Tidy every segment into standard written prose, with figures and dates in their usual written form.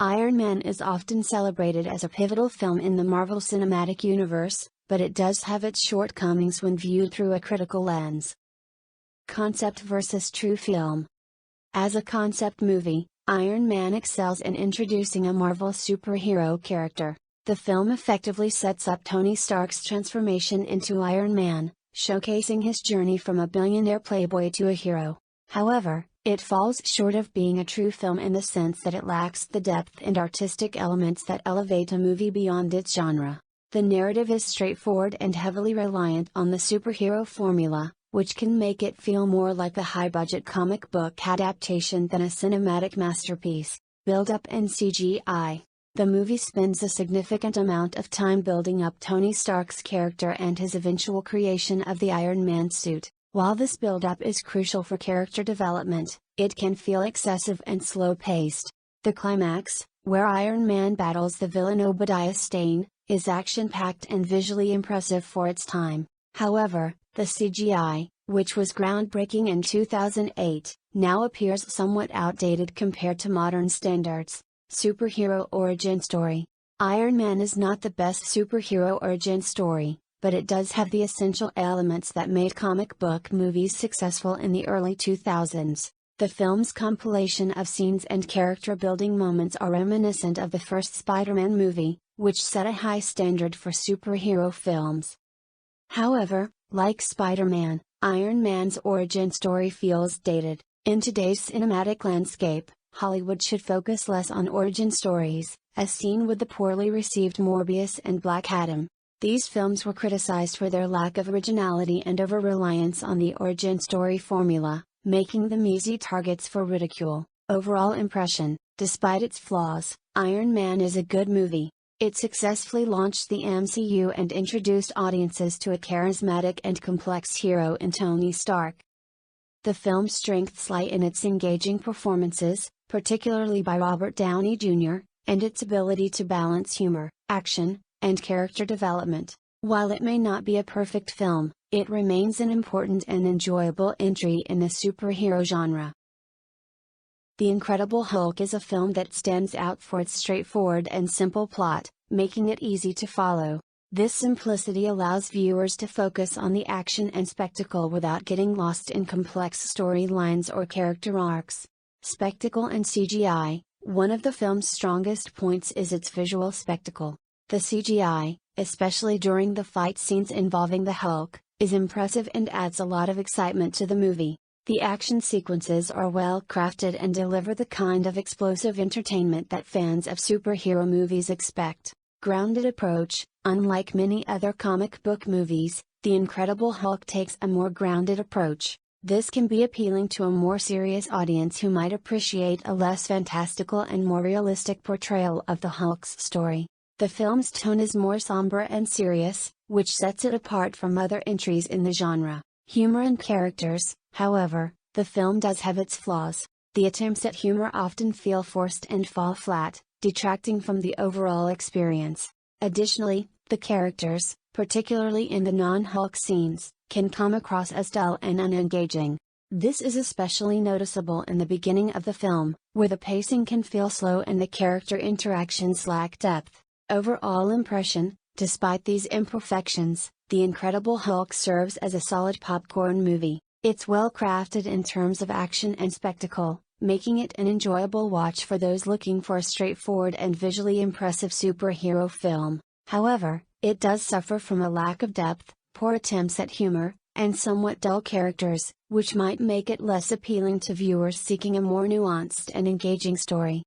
Iron Man is often celebrated as a pivotal film in the Marvel Cinematic Universe, but it does have its shortcomings when viewed through a critical lens. Concept versus true film. As a concept movie, Iron Man excels in introducing a Marvel superhero character. The film effectively sets up Tony Stark's transformation into Iron Man, showcasing his journey from a billionaire playboy to a hero. However, it falls short of being a true film in the sense that it lacks the depth and artistic elements that elevate a movie beyond its genre. The narrative is straightforward and heavily reliant on the superhero formula, which can make it feel more like a high-budget comic book adaptation than a cinematic masterpiece. Build-up and CGI. The movie spends a significant amount of time building up Tony Stark's character and his eventual creation of the Iron Man suit. While this build-up is crucial for character development, it can feel excessive and slow-paced. The climax, where Iron Man battles the villain Obadiah Stane, is action-packed and visually impressive for its time. However, the CGI, which was groundbreaking in 2008, now appears somewhat outdated compared to modern standards. Superhero origin story. Iron Man is not the best superhero origin story, but it does have the essential elements that made comic book movies successful in the early 2000s. The film's compilation of scenes and character-building moments are reminiscent of the first Spider-Man movie, which set a high standard for superhero films. However, like Spider-Man, Iron Man's origin story feels dated. In today's cinematic landscape, Hollywood should focus less on origin stories, as seen with the poorly received Morbius and Black Adam. These films were criticized for their lack of originality and over-reliance on the origin story formula, making them easy targets for ridicule. Overall impression. Despite its flaws, Iron Man is a good movie. It successfully launched the MCU and introduced audiences to a charismatic and complex hero in Tony Stark. The film's strengths lie in its engaging performances, particularly by Robert Downey Jr., and its ability to balance humor, action, and character development. While it may not be a perfect film, it remains an important and enjoyable entry in the superhero genre. The Incredible Hulk is a film that stands out for its straightforward and simple plot, making it easy to follow. This simplicity allows viewers to focus on the action and spectacle without getting lost in complex storylines or character arcs. Spectacle and CGI. One of the film's strongest points is its visual spectacle. The CGI, especially during the fight scenes involving the Hulk, is impressive and adds a lot of excitement to the movie. The action sequences are well crafted and deliver the kind of explosive entertainment that fans of superhero movies expect. Grounded approach. Unlike many other comic book movies, The Incredible Hulk takes a more grounded approach. This can be appealing to a more serious audience who might appreciate a less fantastical and more realistic portrayal of the Hulk's story. The film's tone is more somber and serious, which sets it apart from other entries in the genre. Humor and characters. However, the film does have its flaws. The attempts at humor often feel forced and fall flat, detracting from the overall experience. Additionally, the characters, particularly in the non-Hulk scenes, can come across as dull and unengaging. This is especially noticeable in the beginning of the film, where the pacing can feel slow and the character interactions lack depth. Overall impression. Despite these imperfections, The Incredible Hulk serves as a solid popcorn movie. It's well crafted in terms of action and spectacle, making it an enjoyable watch for those looking for a straightforward and visually impressive superhero film. However, it does suffer from a lack of depth, poor attempts at humor, and somewhat dull characters, which might make it less appealing to viewers seeking a more nuanced and engaging story.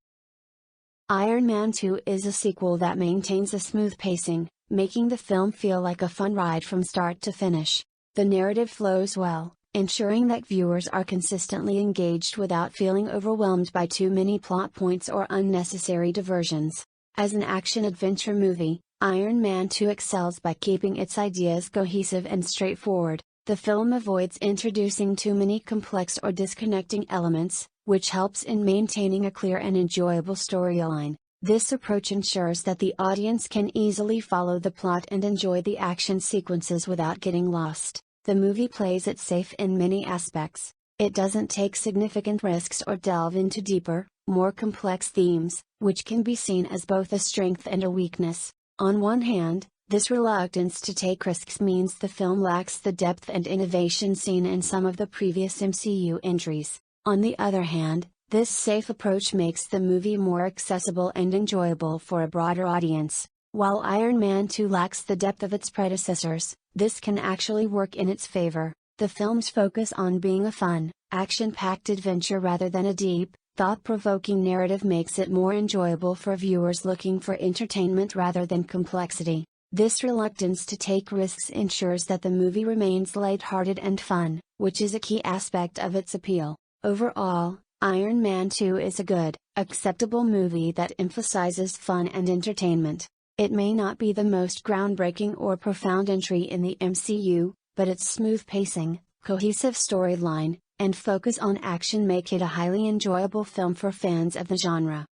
Iron Man 2 is a sequel that maintains a smooth pacing, making the film feel like a fun ride from start to finish. The narrative flows well, ensuring that viewers are consistently engaged without feeling overwhelmed by too many plot points or unnecessary diversions. As an action-adventure movie, Iron Man 2 excels by keeping its ideas cohesive and straightforward. The film avoids introducing too many complex or disconnecting elements, which helps in maintaining a clear and enjoyable storyline. This approach ensures that the audience can easily follow the plot and enjoy the action sequences without getting lost. The movie plays it safe in many aspects. It doesn't take significant risks or delve into deeper, more complex themes, which can be seen as both a strength and a weakness. On one hand, this reluctance to take risks means the film lacks the depth and innovation seen in some of the previous MCU entries. On the other hand, this safe approach makes the movie more accessible and enjoyable for a broader audience. While Iron Man 2 lacks the depth of its predecessors, this can actually work in its favor. The film's focus on being a fun, action-packed adventure rather than a deep, thought-provoking narrative makes it more enjoyable for viewers looking for entertainment rather than complexity. This reluctance to take risks ensures that the movie remains lighthearted and fun, which is a key aspect of its appeal. Overall, Iron Man 2 is a good, acceptable movie that emphasizes fun and entertainment. It may not be the most groundbreaking or profound entry in the MCU, but its smooth pacing, cohesive storyline, and focus on action make it a highly enjoyable film for fans of the genre.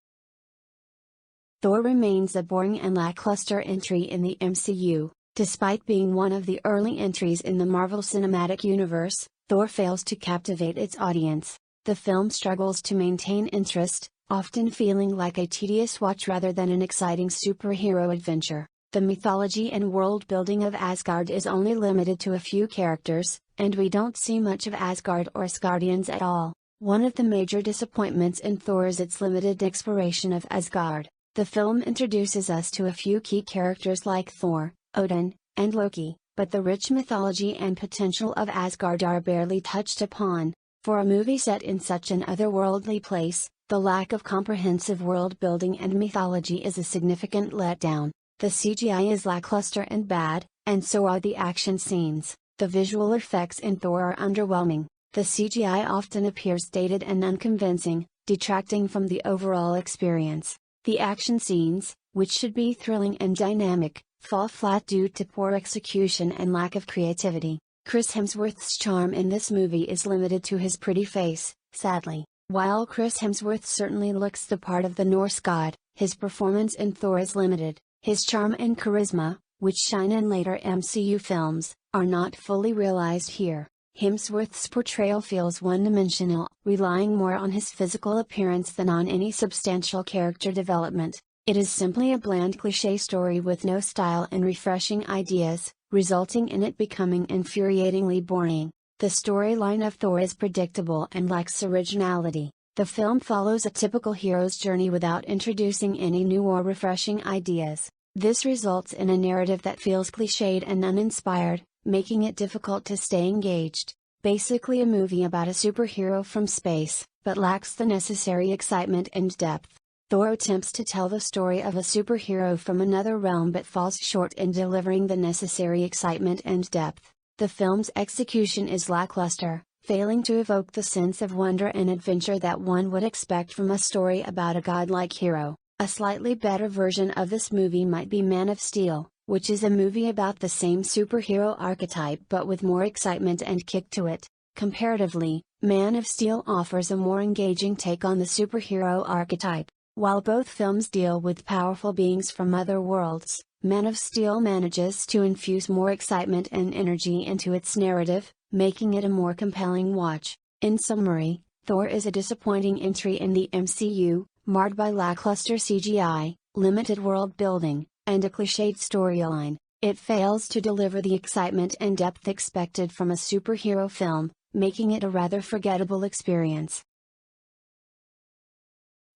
Thor remains a boring and lackluster entry in the MCU. Despite being one of the early entries in the Marvel Cinematic Universe, Thor fails to captivate its audience. The film struggles to maintain interest, often feeling like a tedious watch rather than an exciting superhero adventure. The mythology and world building of Asgard is only limited to a few characters, and we don't see much of Asgard or Asgardians at all. One of the major disappointments in Thor is its limited exploration of Asgard. The film introduces us to a few key characters like Thor, Odin, and Loki, but the rich mythology and potential of Asgard are barely touched upon. For a movie set in such an otherworldly place, the lack of comprehensive world building and mythology is a significant letdown. The CGI is lackluster and bad, and so are the action scenes. The visual effects in Thor are underwhelming. The CGI often appears dated and unconvincing, detracting from the overall experience. The action scenes, which should be thrilling and dynamic, fall flat due to poor execution and lack of creativity. Chris Hemsworth's charm in this movie is limited to his pretty face, sadly. While Chris Hemsworth certainly looks the part of the Norse god, his performance in Thor is limited. His charm and charisma, which shine in later MCU films, are not fully realized here. Hemsworth's portrayal feels one-dimensional, relying more on his physical appearance than on any substantial character development. It is simply a bland cliché story with no style and refreshing ideas, resulting in it becoming infuriatingly boring. The storyline of Thor is predictable and lacks originality. The film follows a typical hero's journey without introducing any new or refreshing ideas. This results in a narrative that feels cliched and uninspired, making it difficult to stay engaged. Basically a movie about a superhero from space, but lacks the necessary excitement and depth. Thor attempts to tell the story of a superhero from another realm but falls short in delivering the necessary excitement and depth. The film's execution is lackluster, failing to evoke the sense of wonder and adventure that one would expect from a story about a godlike hero. A slightly better version of this movie might be Man of Steel, which is a movie about the same superhero archetype but with more excitement and kick to it. Comparatively, Man of Steel offers a more engaging take on the superhero archetype. While both films deal with powerful beings from other worlds, Man of Steel manages to infuse more excitement and energy into its narrative, making it a more compelling watch. In summary, Thor is a disappointing entry in the MCU, marred by lackluster CGI, limited world building, and a cliched storyline. It fails to deliver the excitement and depth expected from a superhero film, making it a rather forgettable experience.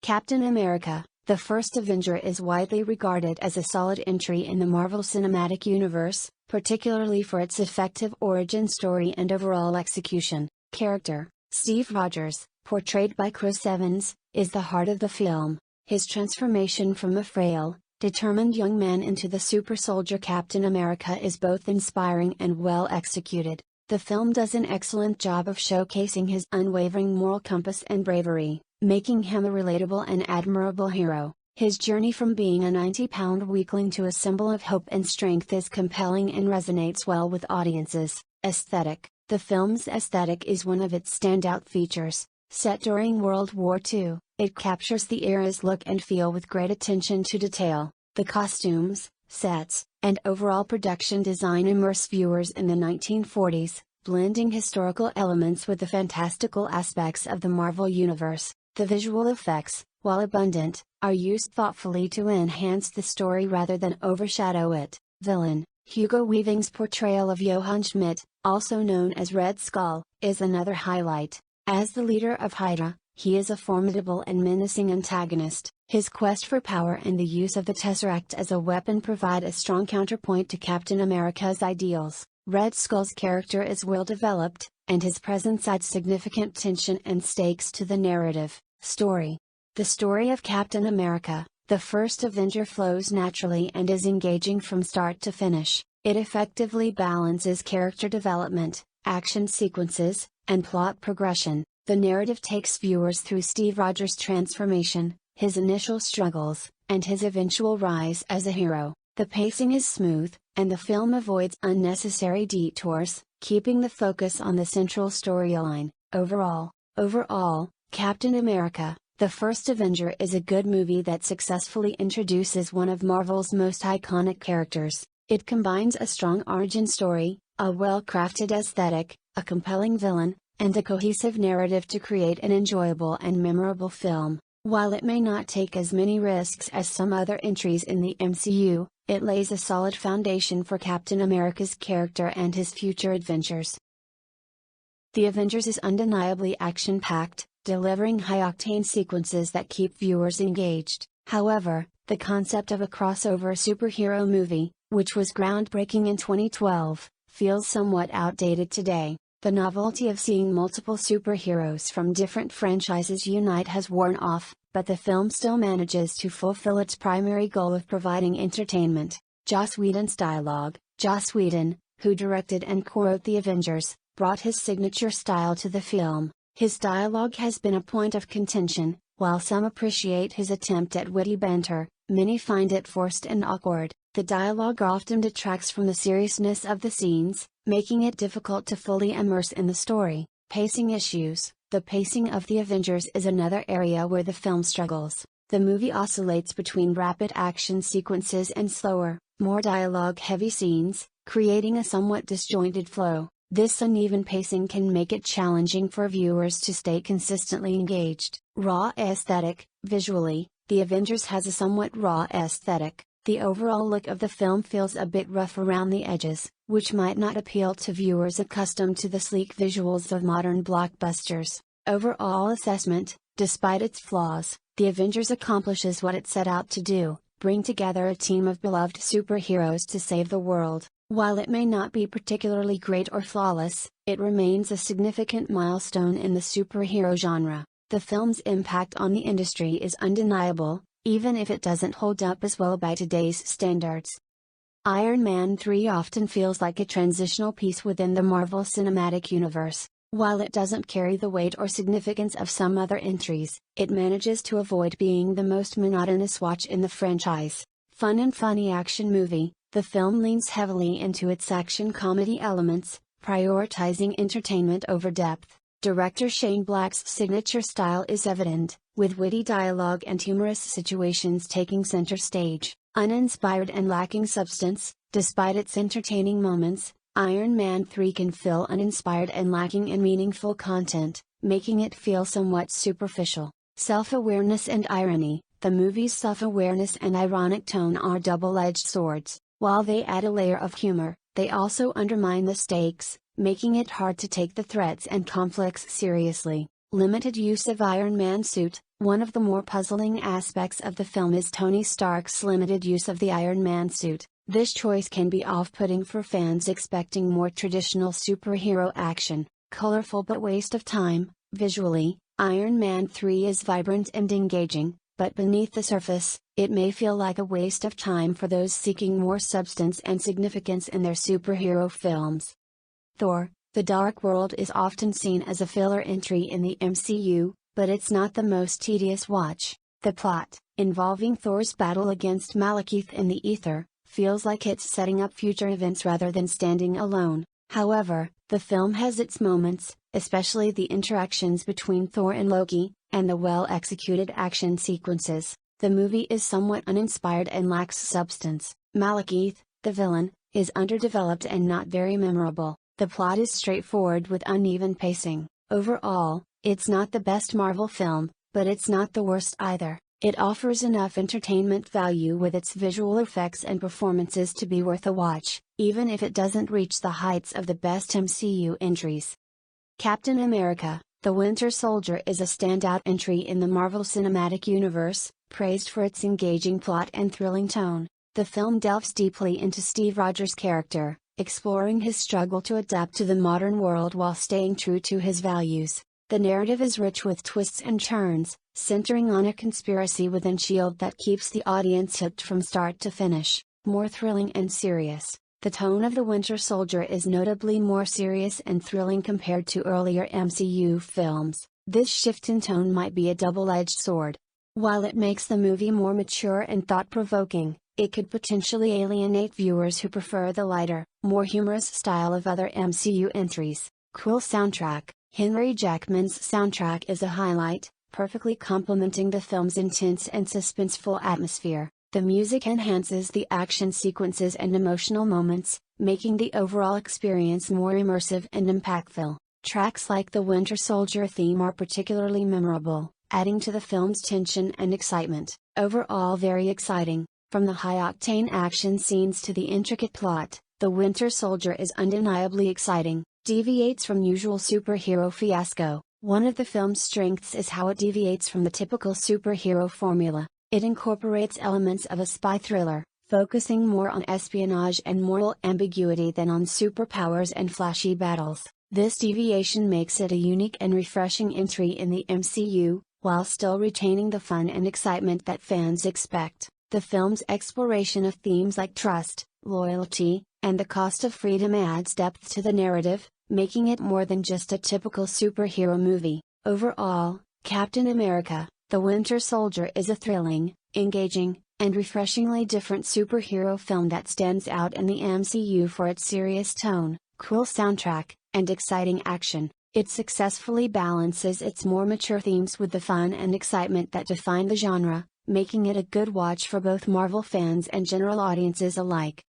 Captain America, the First Avenger is widely regarded as a solid entry in the Marvel Cinematic Universe, particularly for its effective origin story and overall execution. Character, Steve Rogers, portrayed by Chris Evans, is the heart of the film. His transformation from a frail, determined young man into the super soldier Captain America is both inspiring and well executed. The film does an excellent job of showcasing his unwavering moral compass and bravery, making him a relatable and admirable hero. His journey from being a 90-pound weakling to a symbol of hope and strength is compelling and resonates well with audiences. Aesthetic. The film's aesthetic is one of its standout features. Set during World War II, it captures the era's look and feel with great attention to detail. The costumes, sets, and overall production design immerse viewers in the 1940s, blending historical elements with the fantastical aspects of the Marvel Universe. The visual effects, while abundant, are used thoughtfully to enhance the story rather than overshadow it. Villain: Hugo Weaving's portrayal of Johann Schmidt, also known as Red Skull, is another highlight. As the leader of Hydra, he is a formidable and menacing antagonist. His quest for power and the use of the Tesseract as a weapon provide a strong counterpoint to Captain America's ideals. Red Skull's character is well developed, and his presence adds significant tension and stakes to the narrative story. The story of Captain America, the first Avenger, flows naturally and is engaging from start to finish. It effectively balances character development, action sequences, and plot progression. The narrative takes viewers through Steve Rogers' transformation, his initial struggles, and his eventual rise as a hero. The pacing is smooth, and the film avoids unnecessary detours, keeping the focus on the central storyline. Overall, Captain America, the First Avenger is a good movie that successfully introduces one of Marvel's most iconic characters. It combines a strong origin story, a well-crafted aesthetic, a compelling villain, and a cohesive narrative to create an enjoyable and memorable film. While it may not take as many risks as some other entries in the MCU, it lays a solid foundation for Captain America's character and his future adventures. The Avengers is undeniably action-packed, delivering high-octane sequences that keep viewers engaged. However, the concept of a crossover superhero movie, which was groundbreaking in 2012, feels somewhat outdated today. The novelty of seeing multiple superheroes from different franchises unite has worn off, but the film still manages to fulfill its primary goal of providing entertainment. Joss Whedon's dialogue: Joss Whedon, who directed and co-wrote The Avengers, brought his signature style to the film. His dialogue has been a point of contention. While some appreciate his attempt at witty banter, many find it forced and awkward. The dialogue often detracts from the seriousness of the scenes, making it difficult to fully immerse in the story. Pacing issues: the pacing of The Avengers is another area where the film struggles. The movie oscillates between rapid action sequences and slower, more dialogue-heavy scenes, creating a somewhat disjointed flow. This uneven pacing can make it challenging for viewers to stay consistently engaged. Raw aesthetic: visually, The Avengers has a somewhat raw aesthetic. The overall look of the film feels a bit rough around the edges, which might not appeal to viewers accustomed to the sleek visuals of modern blockbusters. Overall assessment: despite its flaws, The Avengers accomplishes what it set out to do, bring together a team of beloved superheroes to save the world. While it may not be particularly great or flawless, it remains a significant milestone in the superhero genre. The film's impact on the industry is undeniable, even if it doesn't hold up as well by today's standards. Iron Man 3 often feels like a transitional piece within the Marvel Cinematic Universe. While it doesn't carry the weight or significance of some other entries, it manages to avoid being the most monotonous watch in the franchise. Fun and funny action movie, the film leans heavily into its action comedy elements, prioritizing entertainment over depth. Director Shane Black's signature style is evident, with witty dialogue and humorous situations taking center stage. Uninspired and lacking substance, despite its entertaining moments, Iron Man 3 can feel uninspired and lacking in meaningful content, making it feel somewhat superficial. Self-awareness and irony: the movie's self-awareness and ironic tone are double-edged swords. While they add a layer of humor, they also undermine the stakes, making it hard to take the threats and conflicts seriously. Limited use of Iron Man's suit: one of the more puzzling aspects of the film is Tony Stark's limited use of the Iron Man suit. This choice can be off-putting for fans expecting more traditional superhero action. Colorful but waste of time: visually, Iron Man 3 is vibrant and engaging, but beneath the surface, it may feel like a waste of time for those seeking more substance and significance in their superhero films. Thor: The Dark World is often seen as a filler entry in the MCU, but it's not the most tedious watch. The plot, involving Thor's battle against Malekith in the ether, feels like it's setting up future events rather than standing alone. However, the film has its moments, especially the interactions between Thor and Loki, and the well-executed action sequences. The movie is somewhat uninspired and lacks substance. Malekith, the villain, is underdeveloped and not very memorable. The plot is straightforward with uneven pacing. Overall, it's not the best Marvel film, but it's not the worst either. It offers enough entertainment value with its visual effects and performances to be worth a watch, even if it doesn't reach the heights of the best MCU entries. Captain America, The Winter Soldier is a standout entry in the Marvel Cinematic Universe, praised for its engaging plot and thrilling tone. The film delves deeply into Steve Rogers' character, exploring his struggle to adapt to the modern world while staying true to his values. The narrative is rich with twists and turns, centering on a conspiracy within S.H.I.E.L.D. that keeps the audience hooked from start to finish. More thrilling and serious, the tone of The Winter Soldier is notably more serious and thrilling compared to earlier MCU films. This shift in tone might be a double-edged sword. While it makes the movie more mature and thought-provoking, it could potentially alienate viewers who prefer the lighter, more humorous style of other MCU entries. Cool soundtrack. Henry Jackman's soundtrack is a highlight, perfectly complementing the film's intense and suspenseful atmosphere. The music enhances the action sequences and emotional moments, making the overall experience more immersive and impactful. Tracks like the Winter Soldier theme are particularly memorable, adding to the film's tension and excitement. Overall very exciting. From the high-octane action scenes to the intricate plot, The Winter Soldier is undeniably exciting. Deviates from usual superhero fiasco. One of the film's strengths is how it deviates from the typical superhero formula. It incorporates elements of a spy thriller, focusing more on espionage and moral ambiguity than on superpowers and flashy battles. This deviation makes it a unique and refreshing entry in the MCU, while still retaining the fun and excitement that fans expect. The film's exploration of themes like trust, loyalty, and the cost of freedom adds depth to the narrative, making it more than just a typical superhero movie. Overall, Captain America, The Winter Soldier is a thrilling, engaging, and refreshingly different superhero film that stands out in the MCU for its serious tone, cool soundtrack, and exciting action. It successfully balances its more mature themes with the fun and excitement that define the genre, making it a good watch for both Marvel fans and general audiences alike.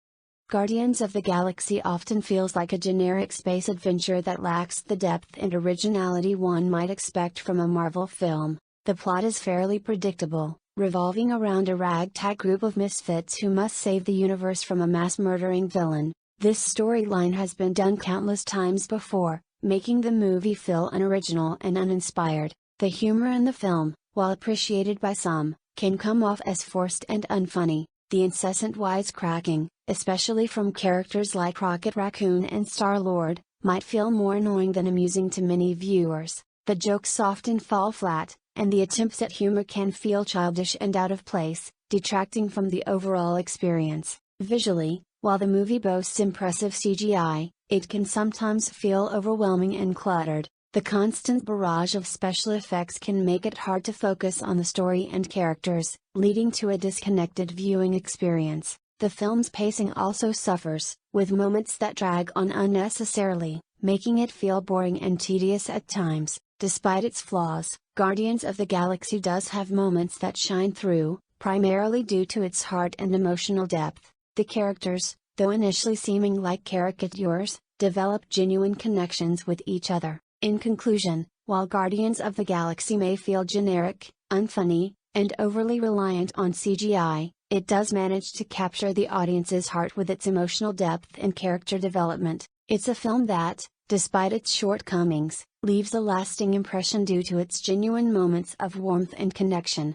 Guardians of the Galaxy often feels like a generic space adventure that lacks the depth and originality one might expect from a Marvel film. The plot is fairly predictable, revolving around a ragtag group of misfits who must save the universe from a mass-murdering villain. This storyline has been done countless times before, making the movie feel unoriginal and uninspired. The humor in the film, while appreciated by some, can come off as forced and unfunny. The incessant wisecracking, especially from characters like Rocket Raccoon and Star-Lord, might feel more annoying than amusing to many viewers. The jokes often fall flat, and the attempts at humor can feel childish and out of place, detracting from the overall experience. Visually, while the movie boasts impressive CGI, it can sometimes feel overwhelming and cluttered. The constant barrage of special effects can make it hard to focus on the story and characters, leading to a disconnected viewing experience. The film's pacing also suffers, with moments that drag on unnecessarily, making it feel boring and tedious at times. Despite its flaws, Guardians of the Galaxy does have moments that shine through, primarily due to its heart and emotional depth. The characters, though initially seeming like caricatures, develop genuine connections with each other. In conclusion, while Guardians of the Galaxy may feel generic, unfunny, and overly reliant on CGI, it does manage to capture the audience's heart with its emotional depth and character development. It's a film that, despite its shortcomings, leaves a lasting impression due to its genuine moments of warmth and connection.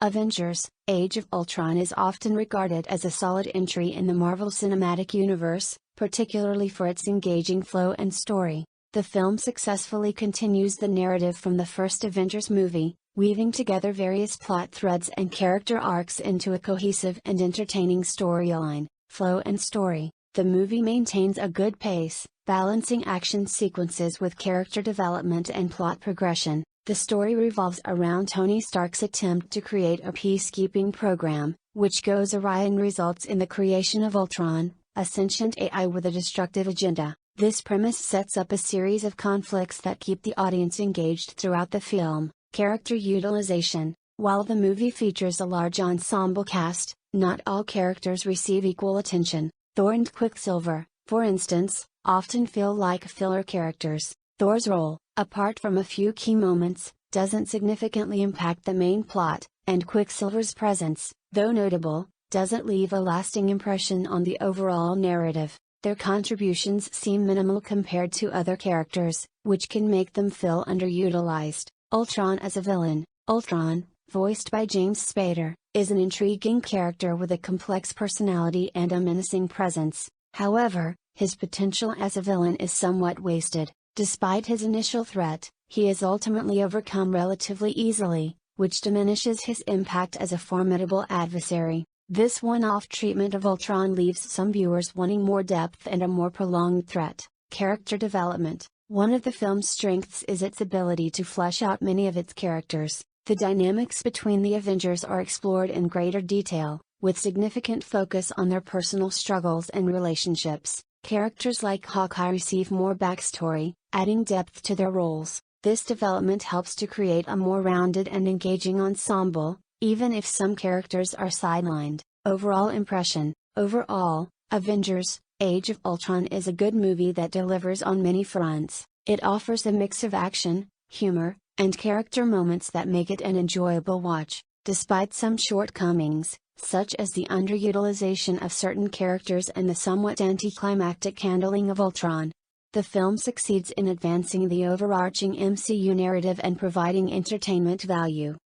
Avengers: Age of Ultron is often regarded as a solid entry in the Marvel Cinematic Universe, particularly for its engaging flow and story. The film successfully continues the narrative from the first Avengers movie, weaving together various plot threads and character arcs into a cohesive and entertaining storyline. Flow and story: the movie maintains a good pace, balancing action sequences with character development and plot progression. The story revolves around Tony Stark's attempt to create a peacekeeping program, which goes awry and results in the creation of Ultron, a sentient AI with a destructive agenda. This premise sets up a series of conflicts that keep the audience engaged throughout the film. Character utilization: while the movie features a large ensemble cast, not all characters receive equal attention. Thor and Quicksilver, for instance, often feel like filler characters. Thor's role, apart from a few key moments, doesn't significantly impact the main plot, and Quicksilver's presence, though notable, doesn't leave a lasting impression on the overall narrative. Their contributions seem minimal compared to other characters, which can make them feel underutilized. Ultron as a villain. Ultron, voiced by James Spader, is an intriguing character with a complex personality and a menacing presence. However, his potential as a villain is somewhat wasted. Despite his initial threat, he is ultimately overcome relatively easily, which diminishes his impact as a formidable adversary. This one-off treatment of Ultron leaves some viewers wanting more depth and a more prolonged threat. Character development. One of the film's strengths is its ability to flesh out many of its characters. The dynamics between the Avengers are explored in greater detail, with significant focus on their personal struggles and relationships. Characters like Hawkeye receive more backstory, adding depth to their roles. This development helps to create a more rounded and engaging ensemble, even if some characters are sidelined. Overall impression. Overall, Avengers: Age of Ultron is a good movie that delivers on many fronts. It offers a mix of action, humor, and character moments that make it an enjoyable watch. Despite some shortcomings, such as the underutilization of certain characters and the somewhat anticlimactic handling of Ultron, the film succeeds in advancing the overarching MCU narrative and providing entertainment value.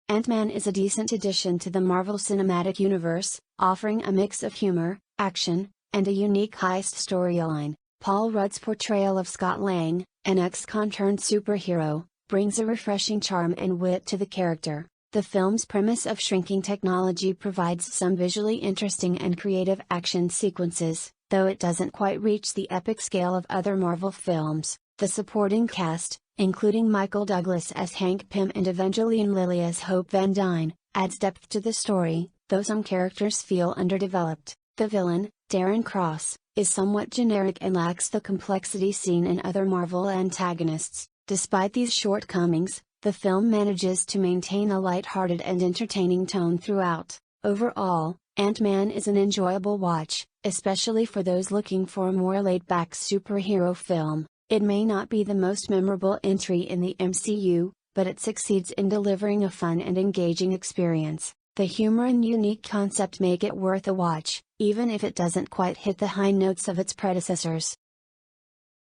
Ant-Man is a decent addition to the Marvel Cinematic Universe, offering a mix of humor, action, and a unique heist storyline. Paul Rudd's portrayal of Scott Lang, an ex-con turned superhero, brings a refreshing charm and wit to the character. The film's premise of shrinking technology provides some visually interesting and creative action sequences, though it doesn't quite reach the epic scale of other Marvel films. The supporting cast, including Michael Douglas as Hank Pym and Evangeline Lilly as Hope Van Dyne, adds depth to the story, though some characters feel underdeveloped. The villain, Darren Cross, is somewhat generic and lacks the complexity seen in other Marvel antagonists. Despite these shortcomings, the film manages to maintain a light-hearted and entertaining tone throughout. Overall, Ant-Man is an enjoyable watch, especially for those looking for a more laid-back superhero film. It may not be the most memorable entry in the MCU, but it succeeds in delivering a fun and engaging experience. The humor and unique concept make it worth a watch, even if it doesn't quite hit the high notes of its predecessors.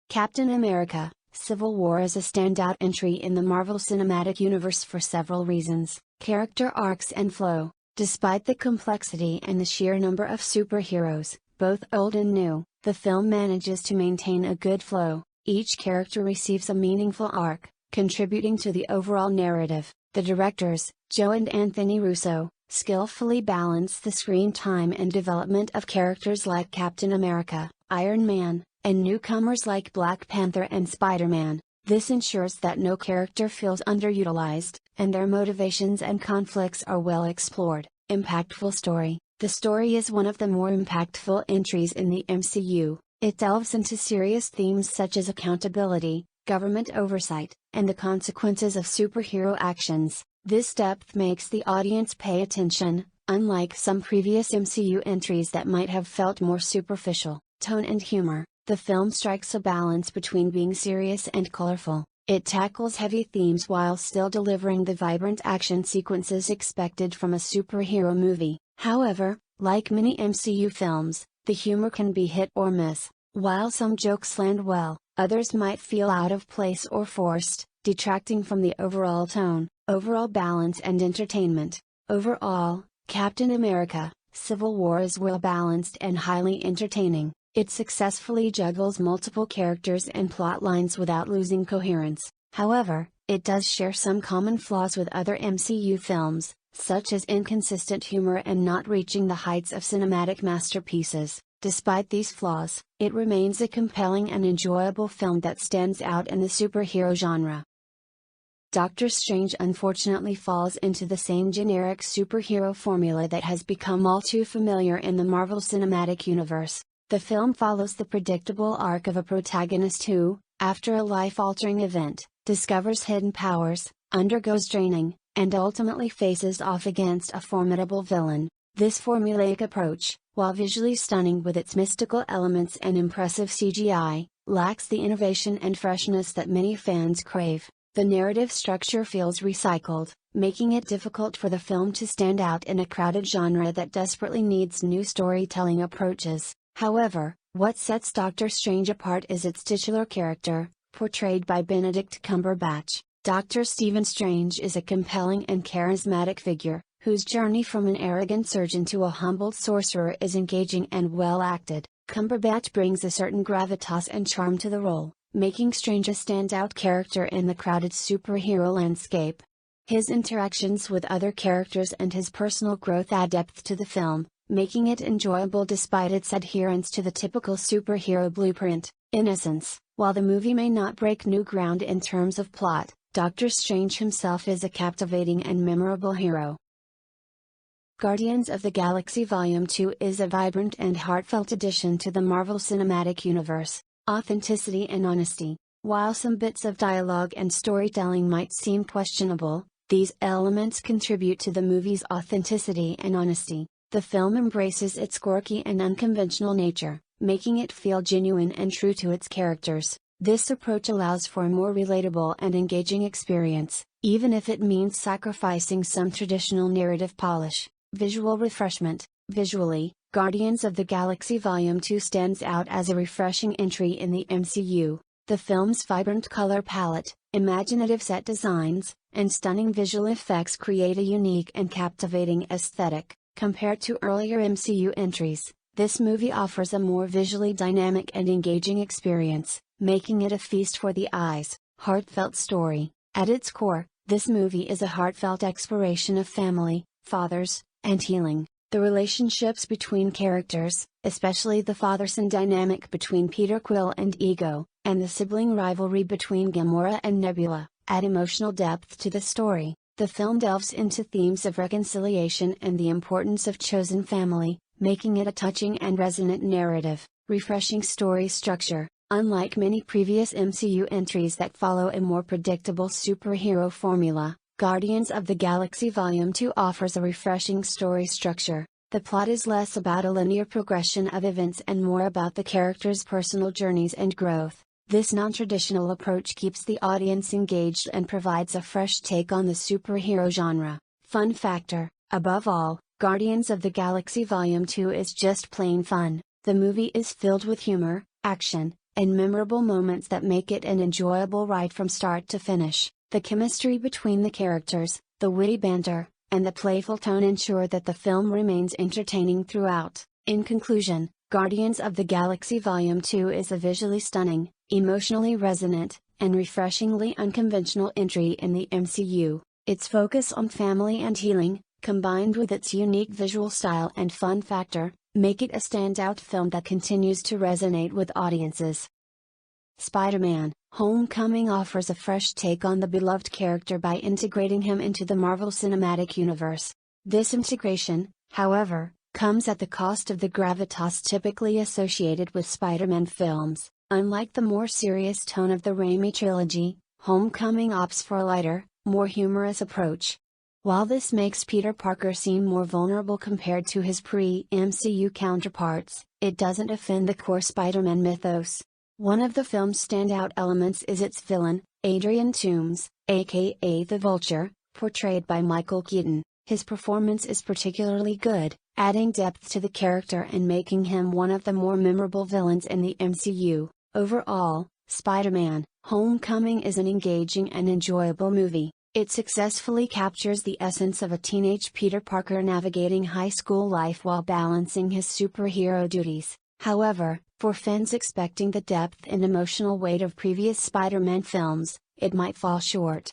Captain America: Civil War is a standout entry in the Marvel Cinematic Universe for several reasons. Character arcs and flow. Despite the complexity and the sheer number of superheroes, both old and new, the film manages to maintain a good flow. Each character receives a meaningful arc, contributing to the overall narrative. The directors, Joe and Anthony Russo, skillfully balance the screen time and development of characters like Captain America, Iron Man, and newcomers like Black Panther and Spider-Man. This ensures that no character feels underutilized, and their motivations and conflicts are well explored. Impactful story. The story is one of the more impactful entries in the MCU. It delves into serious themes such as accountability, government oversight, and the consequences of superhero actions. This depth makes the audience pay attention, unlike some previous MCU entries that might have felt more superficial. Tone and humor. The film strikes a balance between being serious and colorful. It tackles heavy themes while still delivering the vibrant action sequences expected from a superhero movie. However, like many MCU films, the humor can be hit or miss. While some jokes land well, others might feel out of place or forced, detracting from the overall tone, overall balance and entertainment. Overall, Captain America: Civil War is well balanced and highly entertaining. It successfully juggles multiple characters and plot lines without losing coherence. However, it does share some common flaws with other MCU films, such as inconsistent humor and not reaching the heights of cinematic masterpieces. Despite these flaws, it remains a compelling and enjoyable film that stands out in the superhero genre. Doctor Strange unfortunately falls into the same generic superhero formula that has become all too familiar in the Marvel Cinematic Universe. The film follows the predictable arc of a protagonist who, after a life-altering event, discovers hidden powers, undergoes training, and ultimately faces off against a formidable villain. This formulaic approach, while visually stunning with its mystical elements and impressive CGI, lacks the innovation and freshness that many fans crave. The narrative structure feels recycled, making it difficult for the film to stand out in a crowded genre that desperately needs new storytelling approaches. However, what sets Doctor Strange apart is its titular character, portrayed by Benedict Cumberbatch. Dr. Stephen Strange is a compelling and charismatic figure, whose journey from an arrogant surgeon to a humbled sorcerer is engaging and well acted. Cumberbatch brings a certain gravitas and charm to the role, making Strange a standout character in the crowded superhero landscape. His interactions with other characters and his personal growth add depth to the film, making it enjoyable despite its adherence to the typical superhero blueprint. In essence, while the movie may not break new ground in terms of plot, Doctor Strange himself is a captivating and memorable hero. Guardians of the Galaxy Volume 2 is a vibrant and heartfelt addition to the Marvel Cinematic Universe. Authenticity and honesty. While some bits of dialogue and storytelling might seem questionable, these elements contribute to the movie's authenticity and honesty. The film embraces its quirky and unconventional nature, making it feel genuine and true to its characters. This approach allows for a more relatable and engaging experience, even if it means sacrificing some traditional narrative polish. Visual refreshment. Visually, Guardians of the Galaxy Volume 2 stands out as a refreshing entry in the MCU. The film's vibrant color palette, imaginative set designs, and stunning visual effects create a unique and captivating aesthetic. Compared to earlier MCU entries, this movie offers a more visually dynamic and engaging experience, making it a feast for the eyes. Heartfelt story. At its core, this movie is a heartfelt exploration of family, fathers, and healing. The relationships between characters, especially the father-son dynamic between Peter Quill and Ego, and the sibling rivalry between Gamora and Nebula, add emotional depth to the story. The film delves into themes of reconciliation and the importance of chosen family, making it a touching and resonant narrative. Refreshing story structure. Unlike many previous MCU entries that follow a more predictable superhero formula, Guardians of the Galaxy Volume 2 offers a refreshing story structure. The plot is less about a linear progression of events and more about the characters' personal journeys and growth. This non-traditional approach keeps the audience engaged and provides a fresh take on the superhero genre. Fun factor. Above all, Guardians of the Galaxy Volume 2 is just plain fun. The movie is filled with humor, action, and memorable moments that make it an enjoyable ride from start to finish. The chemistry between the characters, the witty banter, and the playful tone ensure that the film remains entertaining throughout. In conclusion, Guardians of the Galaxy Volume 2 is a visually stunning, emotionally resonant, and refreshingly unconventional entry in the MCU. Its focus on family and healing, combined with its unique visual style and fun factor, make it a standout film that continues to resonate with audiences. Spider-Man: Homecoming offers a fresh take on the beloved character by integrating him into the Marvel Cinematic Universe. This integration, however, comes at the cost of the gravitas typically associated with Spider-Man films. Unlike the more serious tone of the Raimi trilogy, Homecoming opts for a lighter, more humorous approach. While this makes Peter Parker seem more vulnerable compared to his pre-MCU counterparts, it doesn't offend the core Spider-Man mythos. One of the film's standout elements is its villain, Adrian Toomes, aka the Vulture, portrayed by Michael Keaton. His performance is particularly good, adding depth to the character and making him one of the more memorable villains in the MCU. Overall, Spider-Man: Homecoming is an engaging and enjoyable movie. It successfully captures the essence of a teenage Peter Parker navigating high school life while balancing his superhero duties. However, for fans expecting the depth and emotional weight of previous Spider-Man films, it might fall short.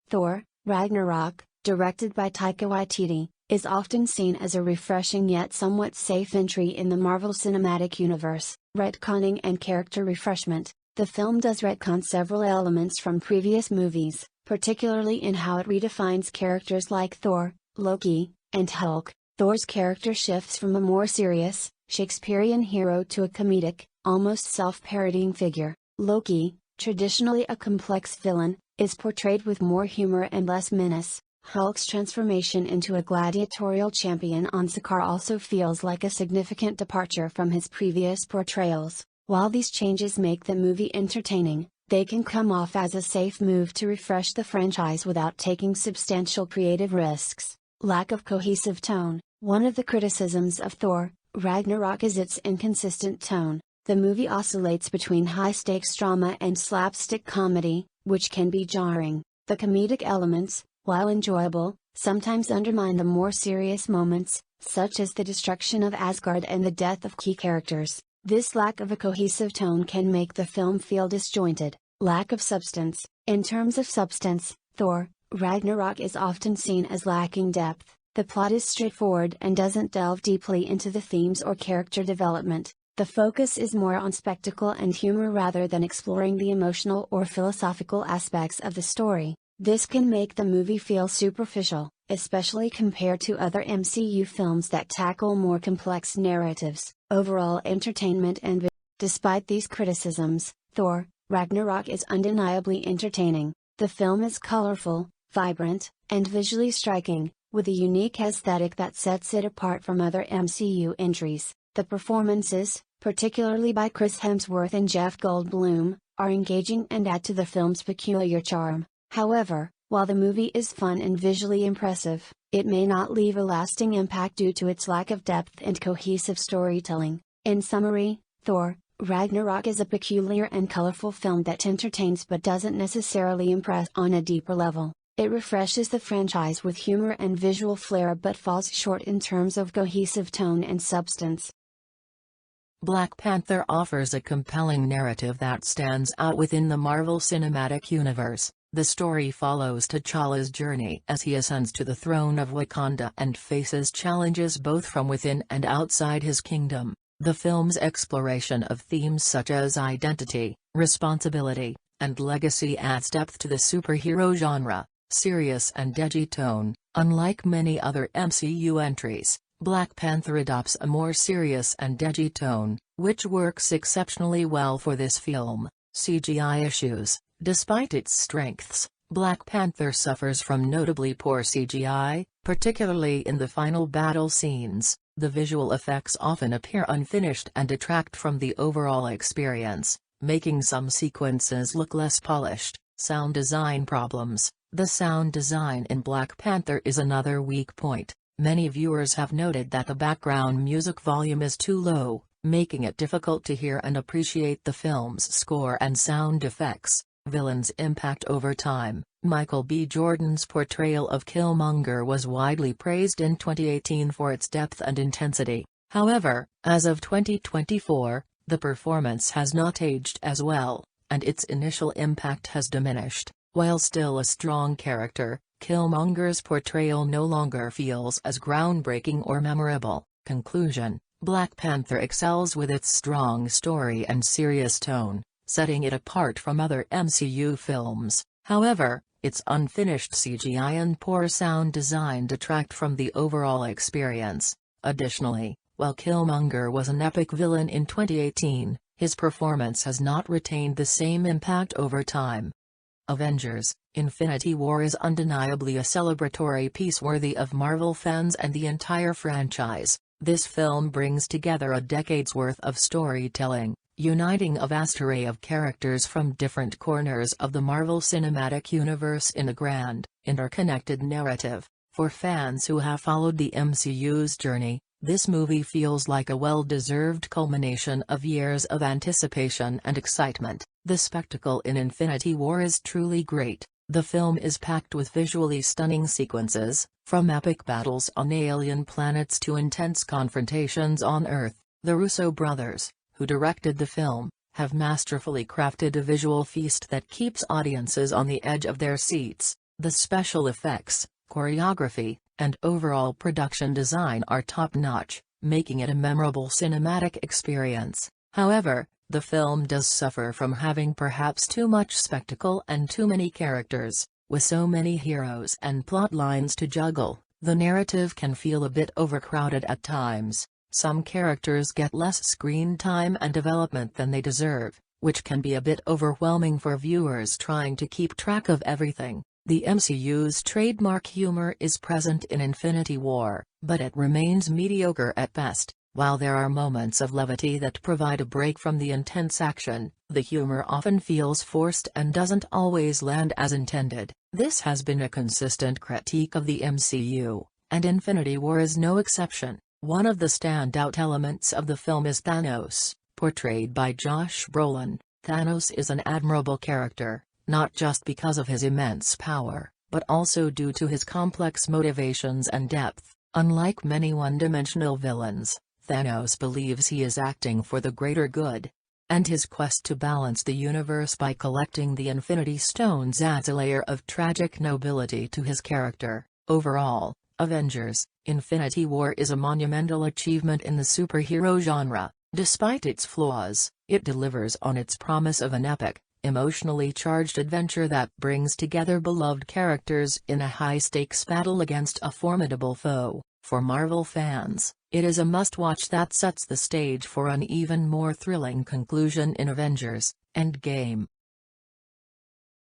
Thor: Ragnarok, directed by Taika Waititi, is often seen as a refreshing yet somewhat safe entry in the Marvel Cinematic Universe. Retconning and character refreshment. The film does retcon several elements from previous movies, particularly in how it redefines characters like Thor, Loki, and Hulk. Thor's character shifts from a more serious, Shakespearean hero to a comedic, almost self-parodying figure. Loki, traditionally a complex villain, is portrayed with more humor and less menace. Hulk's transformation into a gladiatorial champion on Sakaar also feels like a significant departure from his previous portrayals. While these changes make the movie entertaining, they can come off as a safe move to refresh the franchise without taking substantial creative risks. Lack of cohesive tone. One of the criticisms of Thor: Ragnarok is its inconsistent tone. The movie oscillates between high-stakes drama and slapstick comedy, which can be jarring. The comedic elements, while enjoyable, sometimes undermine the more serious moments, such as the destruction of Asgard and the death of key characters. This lack of a cohesive tone can make the film feel disjointed. Lack of substance. In terms of substance, Thor: Ragnarok is often seen as lacking depth. The plot is straightforward and doesn't delve deeply into the themes or character development. The focus is more on spectacle and humor rather than exploring the emotional or philosophical aspects of the story. This can make the movie feel superficial, especially compared to other MCU films that tackle more complex narratives. Overall entertainment and despite these criticisms, Thor: Ragnarok is undeniably entertaining. The film is colorful, vibrant, and visually striking, with a unique aesthetic that sets it apart from other MCU entries. The performances, particularly by Chris Hemsworth and Jeff Goldblum, are engaging and add to the film's peculiar charm. However, while the movie is fun and visually impressive, it may not leave a lasting impact due to its lack of depth and cohesive storytelling. In summary, Thor: Ragnarok is a peculiar and colorful film that entertains but doesn't necessarily impress on a deeper level. It refreshes the franchise with humor and visual flair but falls short in terms of cohesive tone and substance. Black Panther offers a compelling narrative that stands out within the Marvel Cinematic Universe. The story follows T'Challa's journey as he ascends to the throne of Wakanda and faces challenges both from within and outside his kingdom. The film's exploration of themes such as identity, responsibility, and legacy adds depth to the superhero genre. Serious and edgy tone. Unlike many other MCU entries, Black Panther adopts a more serious and edgy tone, which works exceptionally well for this film. CGI issues. Despite its strengths, Black Panther suffers from notably poor CGI, particularly in the final battle scenes. The visual effects often appear unfinished and detract from the overall experience, making some sequences look less polished. Sound design problems. The sound design in Black Panther is another weak point. Many viewers have noted that the background music volume is too low, making it difficult to hear and appreciate the film's score and sound effects. Villain's impact over time. Michael B. Jordan's portrayal of Killmonger was widely praised in 2018 for its depth and intensity. However, as of 2024, the performance has not aged as well, and its initial impact has diminished. While still a strong character, Killmonger's portrayal no longer feels as groundbreaking or memorable. Conclusion: Black Panther excels with its strong story and serious tone, setting it apart from other MCU films. However, its unfinished CGI and poor sound design detract from the overall experience. Additionally, while Killmonger was an epic villain in 2018, his performance has not retained the same impact over time. Avengers: Infinity War is undeniably a celebratory piece worthy of Marvel fans and the entire franchise. This film brings together a decade's worth of storytelling, uniting a vast array of characters from different corners of the Marvel Cinematic Universe in a grand, interconnected narrative. For fans who have followed the MCU's journey, this movie feels like a well-deserved culmination of years of anticipation and excitement. The spectacle in Infinity War is truly great. The film is packed with visually stunning sequences, from epic battles on alien planets to intense confrontations on Earth. The Russo brothers, who directed the film, have masterfully crafted a visual feast that keeps audiences on the edge of their seats. The special effects, choreography, and overall production design are top-notch, making it a memorable cinematic experience. However, the film does suffer from having perhaps too much spectacle and too many characters. With so many heroes and plot lines to juggle, the narrative can feel a bit overcrowded at times. Some characters get less screen time and development than they deserve, which can be a bit overwhelming for viewers trying to keep track of everything. The MCU's trademark humor is present in Infinity War, but it remains mediocre at best. While there are moments of levity that provide a break from the intense action, the humor often feels forced and doesn't always land as intended. This has been a consistent critique of the MCU, and Infinity War is no exception. One of the standout elements of the film is Thanos, portrayed by Josh Brolin. Thanos is an admirable character, not just because of his immense power, but also due to his complex motivations and depth. Unlike many one-dimensional villains, Thanos believes he is acting for the greater good. And his quest to balance the universe by collecting the Infinity Stones adds a layer of tragic nobility to his character. Overall, Avengers: Infinity War is a monumental achievement in the superhero genre. Despite its flaws, it delivers on its promise of an epic, emotionally charged adventure that brings together beloved characters in a high-stakes battle against a formidable foe. For Marvel fans, it is a must-watch that sets the stage for an even more thrilling conclusion in Avengers: Endgame.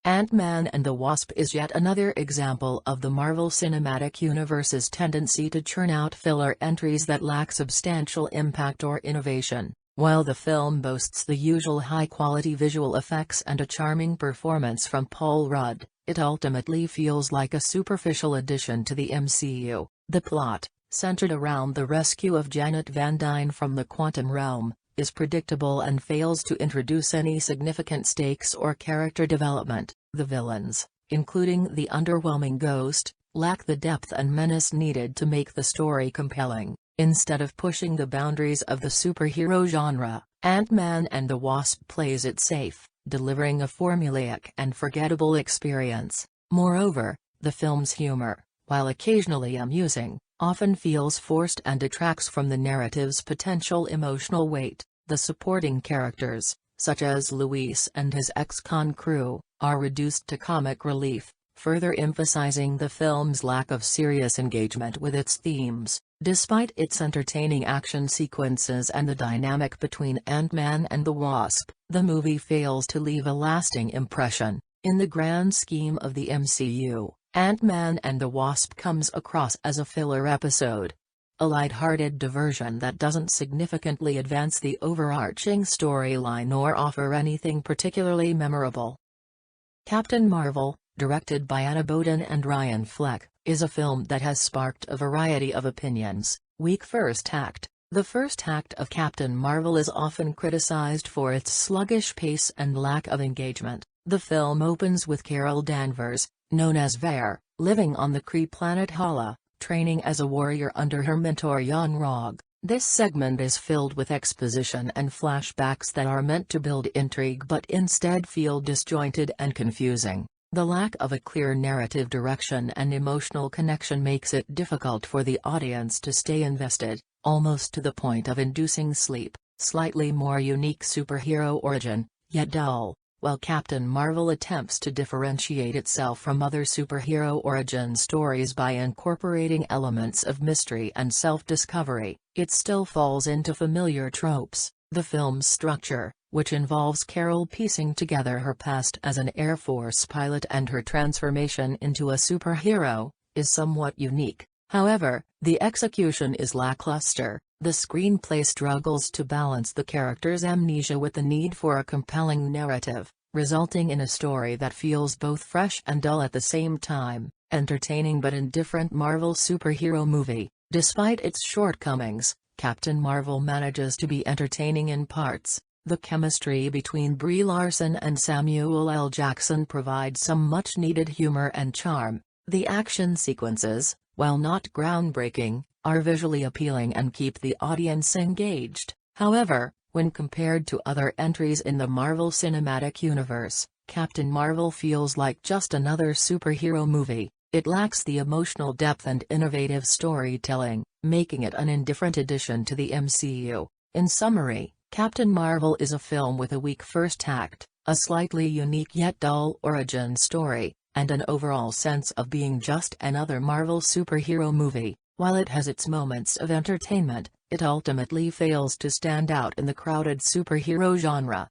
Ant-Man and the Wasp is yet another example of the Marvel Cinematic Universe's tendency to churn out filler entries that lack substantial impact or innovation. While the film boasts the usual high-quality visual effects and a charming performance from Paul Rudd, it ultimately feels like a superficial addition to the MCU. The plot, centered around the rescue of Janet Van Dyne from the quantum realm, is predictable and fails to introduce any significant stakes or character development. The villains, including the underwhelming Ghost, lack the depth and menace needed to make the story compelling. Instead of pushing the boundaries of the superhero genre, Ant-Man and the Wasp plays it safe, delivering a formulaic and forgettable experience. Moreover, the film's humor, while occasionally amusing, often feels forced and detracts from the narrative's potential emotional weight. The supporting characters, such as Luis and his ex-con crew, are reduced to comic relief, further emphasizing the film's lack of serious engagement with its themes. Despite its entertaining action sequences and the dynamic between Ant-Man and the Wasp, the movie fails to leave a lasting impression. In the grand scheme of the MCU, Ant-Man and the Wasp comes across as a filler episode. A light-hearted diversion that doesn't significantly advance the overarching storyline or offer anything particularly memorable. Captain Marvel, directed by Anna Boden and Ryan Fleck, is a film that has sparked a variety of opinions. Weak first act. The first act of Captain Marvel is often criticized for its sluggish pace and lack of engagement. The film opens with Carol Danvers, known as Vare, living on the Kree planet Hala, training as a warrior under her mentor Yon-Rogg. This segment is filled with exposition and flashbacks that are meant to build intrigue but instead feel disjointed and confusing. The lack of a clear narrative direction and emotional connection makes it difficult for the audience to stay invested, almost to the point of inducing sleep. Slightly more unique superhero origin, yet dull. While Captain Marvel attempts to differentiate itself from other superhero origin stories by incorporating elements of mystery and self-discovery, it still falls into familiar tropes. The film's structure, which involves Carol piecing together her past as an Air Force pilot and her transformation into a superhero, is somewhat unique. However, the execution is lackluster. The screenplay struggles to balance the character's amnesia with the need for a compelling narrative, resulting in a story that feels both fresh and dull at the same time. Entertaining but indifferent Marvel superhero movie. Despite its shortcomings, Captain Marvel manages to be entertaining in parts. The chemistry between Brie Larson and Samuel L. Jackson provides some much-needed humor and charm. The action sequences, while not groundbreaking, are visually appealing and keep the audience engaged. However, when compared to other entries in the Marvel Cinematic Universe, Captain Marvel feels like just another superhero movie. It lacks the emotional depth and innovative storytelling, making it an indifferent addition to the MCU. In summary, Captain Marvel is a film with a weak first act, a slightly unique yet dull origin story, and an overall sense of being just another Marvel superhero movie. While it has its moments of entertainment, it ultimately fails to stand out in the crowded superhero genre.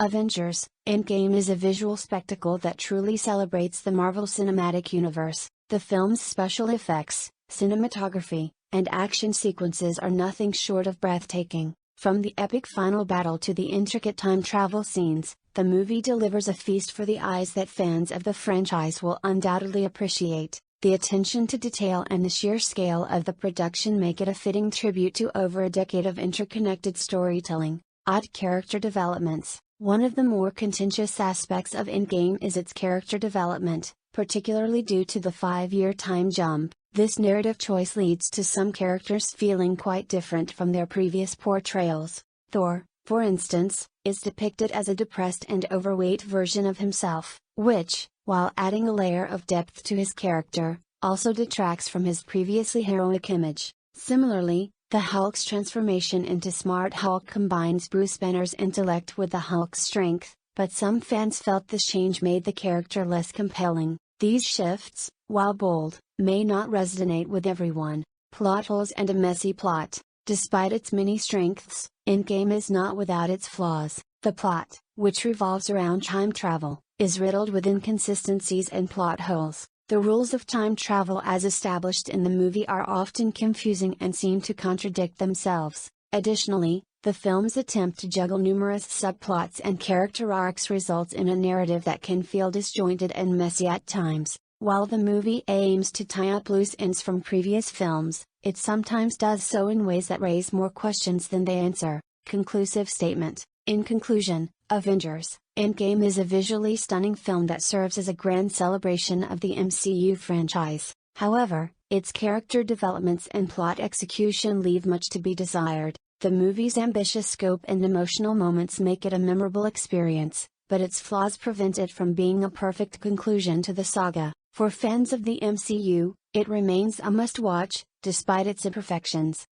Avengers: Endgame is a visual spectacle that truly celebrates the Marvel Cinematic Universe. The film's special effects, cinematography, and action sequences are nothing short of breathtaking. From the epic final battle to the intricate time travel scenes, the movie delivers a feast for the eyes that fans of the franchise will undoubtedly appreciate. The attention to detail and the sheer scale of the production make it a fitting tribute to over a decade of interconnected storytelling. Odd character developments. One of the more contentious aspects of Endgame is its character development, particularly due to the 5-year time jump. This narrative choice leads to some characters feeling quite different from their previous portrayals. Thor, for instance, is depicted as a depressed and overweight version of himself, which, while adding a layer of depth to his character, also detracts from his previously heroic image. Similarly, the Hulk's transformation into Smart Hulk combines Bruce Banner's intellect with the Hulk's strength, but some fans felt this change made the character less compelling. These shifts, while bold, may not resonate with everyone. Plot holes and a messy plot. Despite its many strengths, Endgame is not without its flaws. The plot, which revolves around time travel, is riddled with inconsistencies and plot holes. The rules of time travel as established in the movie are often confusing and seem to contradict themselves. Additionally, the film's attempt to juggle numerous subplots and character arcs results in a narrative that can feel disjointed and messy at times. While the movie aims to tie up loose ends from previous films, it sometimes does so in ways that raise more questions than they answer. Conclusive statement. In conclusion, Avengers: Endgame is a visually stunning film that serves as a grand celebration of the MCU franchise. However, its character developments and plot execution leave much to be desired. The movie's ambitious scope and emotional moments make it a memorable experience, but its flaws prevent it from being a perfect conclusion to the saga. For fans of the MCU, it remains a must-watch, despite its imperfections.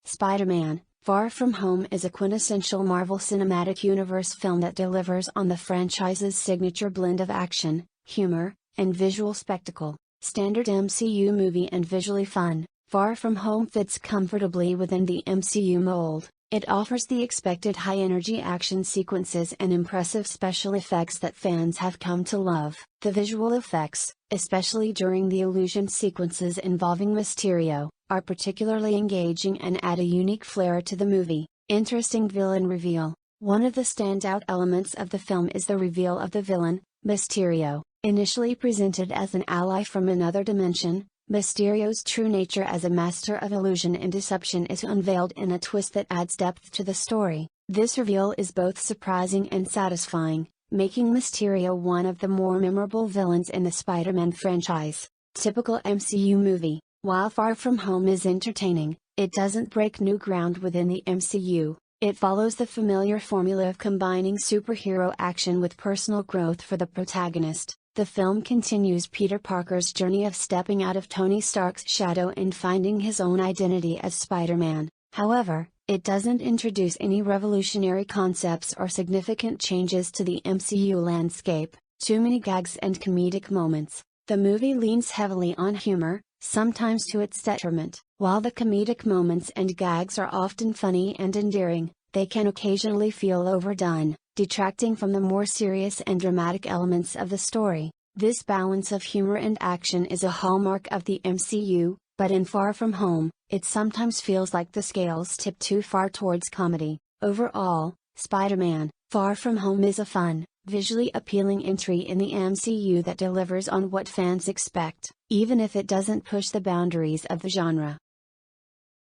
Spider-Man: Far From Home is a quintessential Marvel Cinematic Universe film that delivers on the franchise's signature blend of action, humor, and visual spectacle. Standard MCU movie and visually fun, Far From Home fits comfortably within the MCU mold. It offers the expected high-energy action sequences and impressive special effects that fans have come to love. The visual effects, especially during the illusion sequences involving Mysterio, are particularly engaging and add a unique flair to the movie. Interesting villain reveal. One of the standout elements of the film is the reveal of the villain, Mysterio. Initially presented as an ally from another dimension, Mysterio's true nature as a master of illusion and deception is unveiled in a twist that adds depth to the story. This reveal is both surprising and satisfying, making Mysterio one of the more memorable villains in the Spider-Man franchise. Typical MCU movie. While Far From Home is entertaining, it doesn't break new ground within the MCU. It follows the familiar formula of combining superhero action with personal growth for the protagonist. The film continues Peter Parker's journey of stepping out of Tony Stark's shadow and finding his own identity as Spider-Man. However, it doesn't introduce any revolutionary concepts or significant changes to the MCU landscape. Too many gags and comedic moments. The movie leans heavily on humor, sometimes to its detriment. While the comedic moments and gags are often funny and endearing, they can occasionally feel overdone, detracting from the more serious and dramatic elements of the story. This balance of humor and action is a hallmark of the MCU, but in Far From Home, it sometimes feels like the scales tip too far towards comedy. Overall, Spider-Man: Far From Home is a fun, visually appealing entry in the MCU that delivers on what fans expect, even if it doesn't push the boundaries of the genre.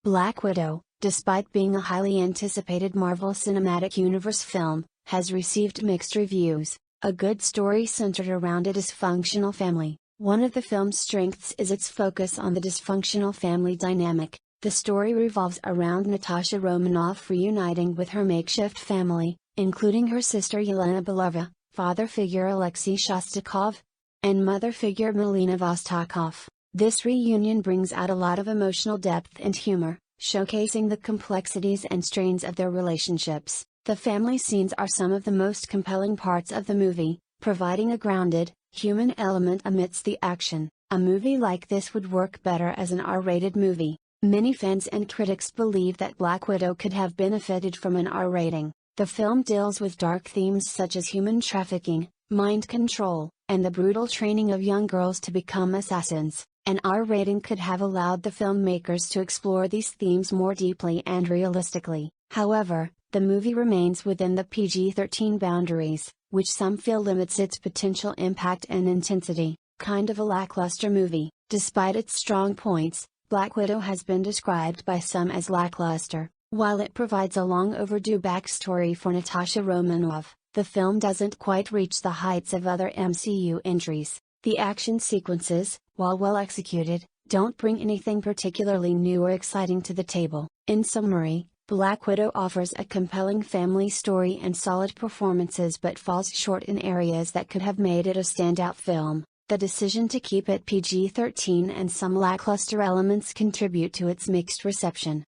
Black Widow, despite being a highly anticipated Marvel Cinematic Universe film, has received mixed reviews. A good story centered around a dysfunctional family. One of the film's strengths is its focus on the dysfunctional family dynamic. The story revolves around Natasha Romanoff reuniting with her makeshift family, including her sister Yelena Belova, father figure Alexei Shostakov, and mother figure Melina Vostokov. This reunion brings out a lot of emotional depth and humor, showcasing the complexities and strains of their relationships. The family scenes are some of the most compelling parts of the movie, providing a grounded, human element amidst the action. A movie like this would work better as an R-rated movie. Many fans and critics believe that Black Widow could have benefited from an R rating. The film deals with dark themes such as human trafficking, mind control, and the brutal training of young girls to become assassins. An R rating could have allowed the filmmakers to explore these themes more deeply and realistically. However, the movie remains within the PG-13 boundaries, which some feel limits its potential impact and intensity. Kind of a lackluster movie. Despite its strong points, Black Widow has been described by some as lackluster. While it provides a long overdue backstory for Natasha Romanoff, the film doesn't quite reach the heights of other MCU entries. The action sequences, while well executed, don't bring anything particularly new or exciting to the table. In summary, Black Widow offers a compelling family story and solid performances but falls short in areas that could have made it a standout film. The decision to keep it PG-13 and some lackluster elements contribute to its mixed reception.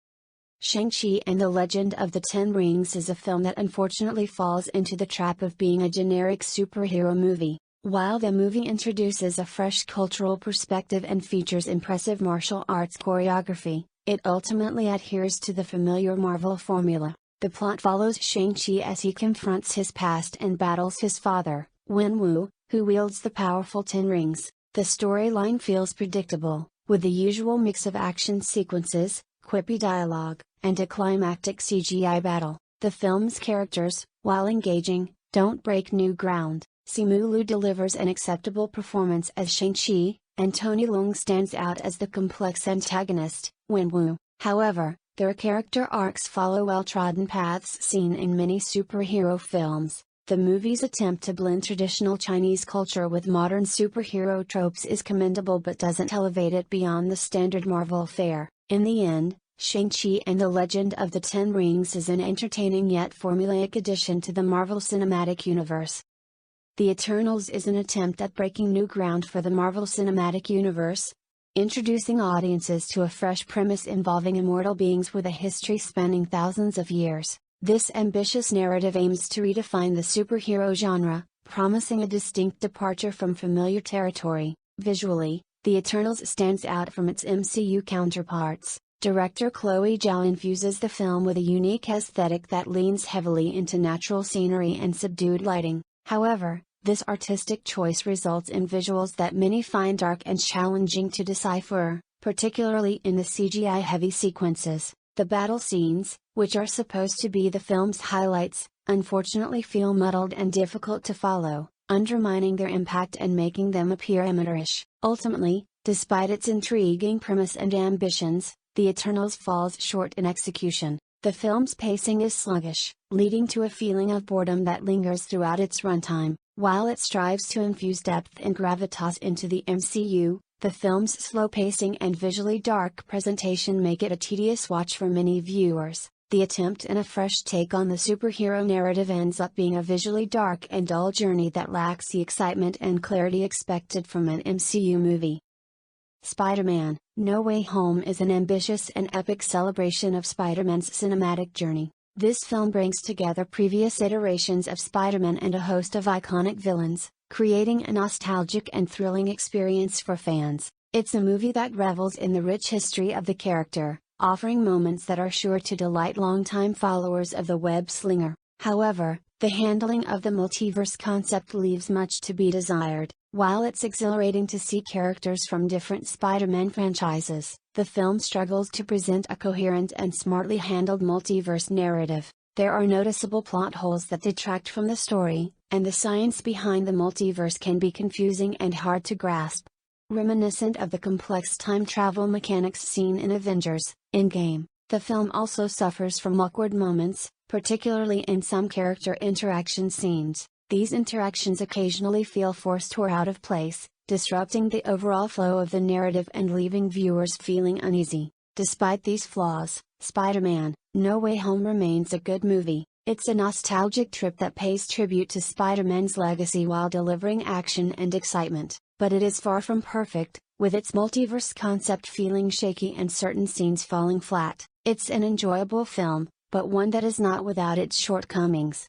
Shang-Chi and the Legend of the Ten Rings is a film that unfortunately falls into the trap of being a generic superhero movie. While the movie introduces a fresh cultural perspective and features impressive martial arts choreography, it ultimately adheres to the familiar Marvel formula. The plot follows Shang-Chi as he confronts his past and battles his father, Wenwu, who wields the powerful Ten Rings. The storyline feels predictable, with the usual mix of action sequences, quippy dialogue, and a climactic CGI battle. The film's characters, while engaging, don't break new ground. Simu Liu delivers an acceptable performance as Shang-Chi, and Tony Leung stands out as the complex antagonist, Wenwu. However, their character arcs follow well-trodden paths seen in many superhero films. The movie's attempt to blend traditional Chinese culture with modern superhero tropes is commendable but doesn't elevate it beyond the standard Marvel fare. In the end, Shang-Chi and the Legend of the Ten Rings is an entertaining yet formulaic addition to the Marvel Cinematic Universe. The Eternals is an attempt at breaking new ground for the Marvel Cinematic Universe, introducing audiences to a fresh premise involving immortal beings with a history spanning thousands of years. This ambitious narrative aims to redefine the superhero genre, promising a distinct departure from familiar territory. Visually, The Eternals stands out from its MCU counterparts. Director Chloe Zhao infuses the film with a unique aesthetic that leans heavily into natural scenery and subdued lighting. However, this artistic choice results in visuals that many find dark and challenging to decipher, particularly in the CGI-heavy sequences. The battle scenes, which are supposed to be the film's highlights, unfortunately feel muddled and difficult to follow, undermining their impact and making them appear amateurish. Ultimately, despite its intriguing premise and ambitions, The Eternals falls short in execution. The film's pacing is sluggish, leading to a feeling of boredom that lingers throughout its runtime. While it strives to infuse depth and gravitas into the MCU, the film's slow pacing and visually dark presentation make it a tedious watch for many viewers. The attempt at a fresh take on the superhero narrative ends up being a visually dark and dull journey that lacks the excitement and clarity expected from an MCU movie. Spider-Man: No Way Home is an ambitious and epic celebration of Spider-Man's cinematic journey. This film brings together previous iterations of Spider-Man and a host of iconic villains, creating a nostalgic and thrilling experience for fans. It's a movie that revels in the rich history of the character, offering moments that are sure to delight longtime followers of the web-slinger. However, the handling of the multiverse concept leaves much to be desired. While it's exhilarating to see characters from different Spider-Man franchises, the film struggles to present a coherent and smartly handled multiverse narrative. There are noticeable plot holes that detract from the story, and the science behind the multiverse can be confusing and hard to grasp. Reminiscent of the complex time travel mechanics seen in Avengers: Endgame, the film also suffers from awkward moments, particularly in some character interaction scenes. These interactions occasionally feel forced or out of place, disrupting the overall flow of the narrative and leaving viewers feeling uneasy. Despite these flaws, Spider-Man: No Way Home remains a good movie. It's a nostalgic trip that pays tribute to Spider-Man's legacy while delivering action and excitement, but it is far from perfect, with its multiverse concept feeling shaky and certain scenes falling flat. It's an enjoyable film, but one that is not without its shortcomings.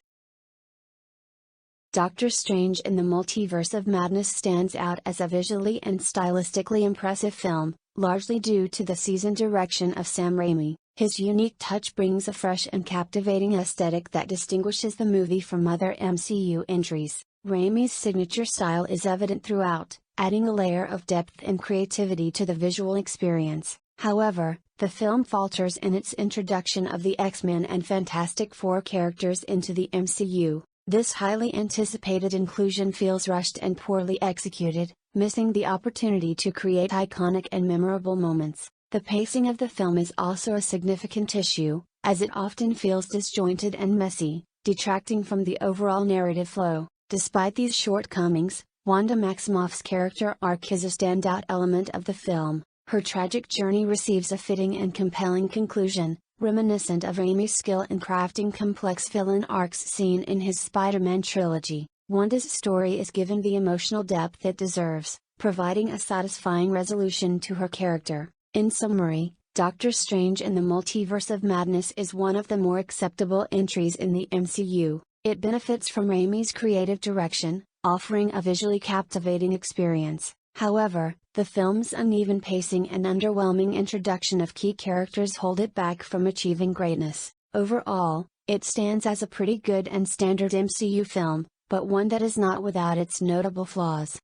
Doctor Strange in the Multiverse of Madness stands out as a visually and stylistically impressive film, largely due to the seasoned direction of Sam Raimi. His unique touch brings a fresh and captivating aesthetic that distinguishes the movie from other MCU entries. Raimi's signature style is evident throughout, adding a layer of depth and creativity to the visual experience. However, the film falters in its introduction of the X-Men and Fantastic Four characters into the MCU. This highly anticipated inclusion feels rushed and poorly executed, missing the opportunity to create iconic and memorable moments. The pacing of the film is also a significant issue, as it often feels disjointed and messy, detracting from the overall narrative flow. Despite these shortcomings, Wanda Maximoff's character arc is a standout element of the film. Her tragic journey receives a fitting and compelling conclusion, reminiscent of Raimi's skill in crafting complex villain arcs seen in his Spider-Man trilogy. Wanda's story is given the emotional depth it deserves, providing a satisfying resolution to her character. In summary, Doctor Strange in the Multiverse of Madness is one of the more acceptable entries in the MCU. It benefits from Raimi's creative direction, offering a visually captivating experience. However, the film's uneven pacing and underwhelming introduction of key characters hold it back from achieving greatness. Overall, it stands as a pretty good and standard MCU film, but one that is not without its notable flaws.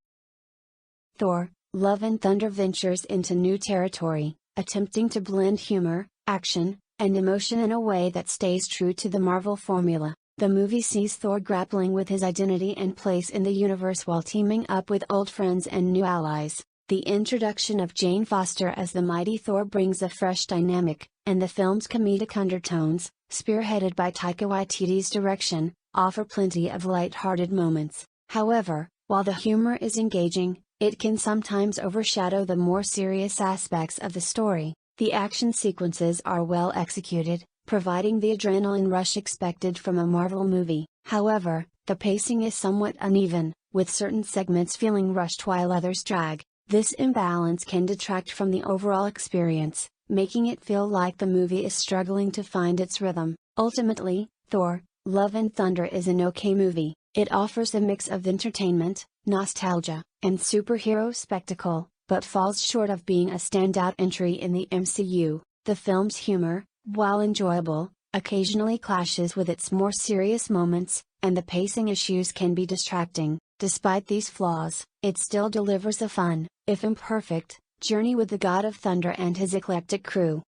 Thor: Love and Thunder ventures into new territory, attempting to blend humor, action, and emotion in a way that stays true to the Marvel formula. The movie sees Thor grappling with his identity and place in the universe while teaming up with old friends and new allies. The introduction of Jane Foster as the mighty Thor brings a fresh dynamic, and the film's comedic undertones, spearheaded by Taika Waititi's direction, offer plenty of light-hearted moments. However, while the humor is engaging, it can sometimes overshadow the more serious aspects of the story. The action sequences are well executed, providing the adrenaline rush expected from a Marvel movie. However, the pacing is somewhat uneven, with certain segments feeling rushed while others drag. This imbalance can detract from the overall experience, making it feel like the movie is struggling to find its rhythm. Ultimately, Thor: Love and Thunder is an okay movie. It offers a mix of entertainment, nostalgia, and superhero spectacle, but falls short of being a standout entry in the MCU. The film's humor, while enjoyable, occasionally clashes with its more serious moments, and the pacing issues can be distracting. Despite these flaws, it still delivers a fun, if imperfect, journey with the God of Thunder and his eclectic crew.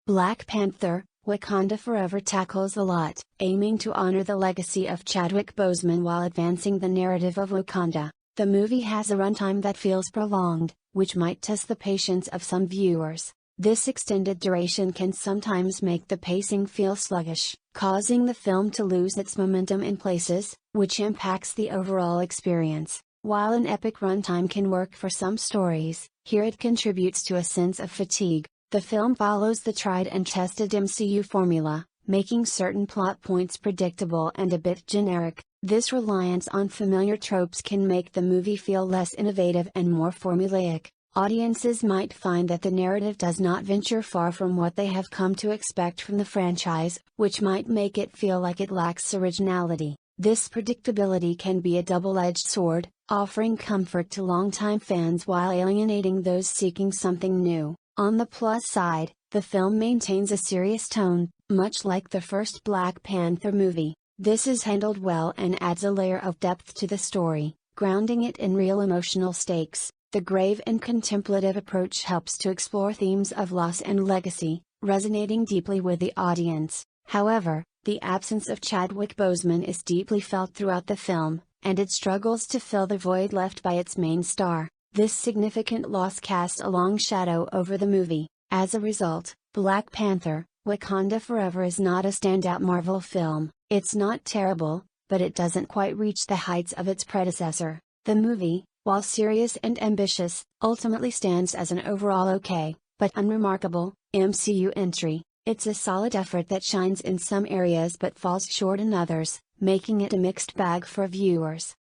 Black Panther: Wakanda Forever tackles a lot, aiming to honor the legacy of Chadwick Boseman while advancing the narrative of Wakanda. The movie has a runtime that feels prolonged, which might test the patience of some viewers. This extended duration can sometimes make the pacing feel sluggish, causing the film to lose its momentum in places, which impacts the overall experience. While an epic runtime can work for some stories, here it contributes to a sense of fatigue. The film follows the tried and tested MCU formula, making certain plot points predictable and a bit generic. This reliance on familiar tropes can make the movie feel less innovative and more formulaic. Audiences might find that the narrative does not venture far from what they have come to expect from the franchise, which might make it feel like it lacks originality. This predictability can be a double-edged sword, offering comfort to longtime fans while alienating those seeking something new. On the plus side, the film maintains a serious tone, much like the first Black Panther movie. This is handled well and adds a layer of depth to the story, grounding it in real emotional stakes. The grave and contemplative approach helps to explore themes of loss and legacy, resonating deeply with the audience. However, the absence of Chadwick Boseman is deeply felt throughout the film, and it struggles to fill the void left by its main star. This significant loss casts a long shadow over the movie. As a result, Black Panther: Wakanda Forever is not a standout Marvel film. It's not terrible, but it doesn't quite reach the heights of its predecessor. The movie, while serious and ambitious, ultimately stands as an overall okay, but unremarkable, MCU entry. It's a solid effort that shines in some areas but falls short in others, making it a mixed bag for viewers.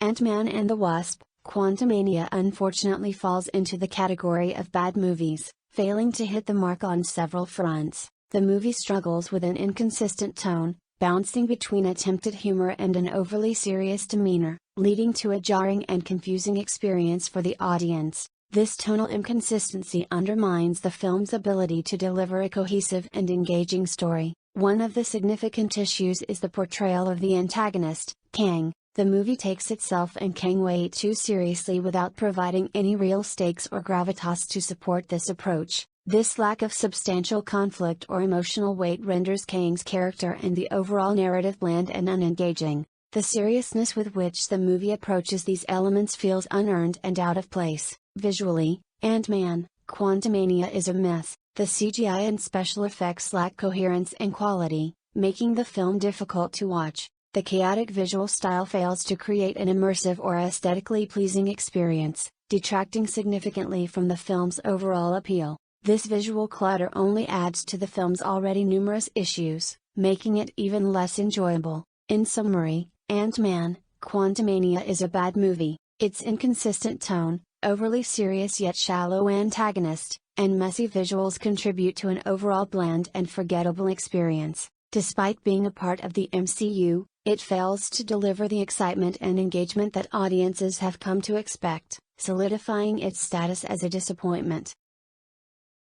Ant-Man and the Wasp: Quantumania unfortunately falls into the category of bad movies, failing to hit the mark on several fronts. The movie struggles with an inconsistent tone, bouncing between attempted humor and an overly serious demeanor, leading to a jarring and confusing experience for the audience. This tonal inconsistency undermines the film's ability to deliver a cohesive and engaging story. One of the significant issues is the portrayal of the antagonist, Kang. The movie takes itself and Kang way too seriously without providing any real stakes or gravitas to support this approach. This lack of substantial conflict or emotional weight renders Kang's character and the overall narrative bland and unengaging. The seriousness with which the movie approaches these elements feels unearned and out of place. Visually, Ant-Man, Quantumania is a mess. The CGI and special effects lack coherence and quality, making the film difficult to watch. The chaotic visual style fails to create an immersive or aesthetically pleasing experience, detracting significantly from the film's overall appeal. This visual clutter only adds to the film's already numerous issues, making it even less enjoyable. In summary, Ant-Man, Quantumania is a bad movie. Its inconsistent tone, overly serious yet shallow antagonist, and messy visuals contribute to an overall bland and forgettable experience. Despite being a part of the MCU, it fails to deliver the excitement and engagement that audiences have come to expect, solidifying its status as a disappointment.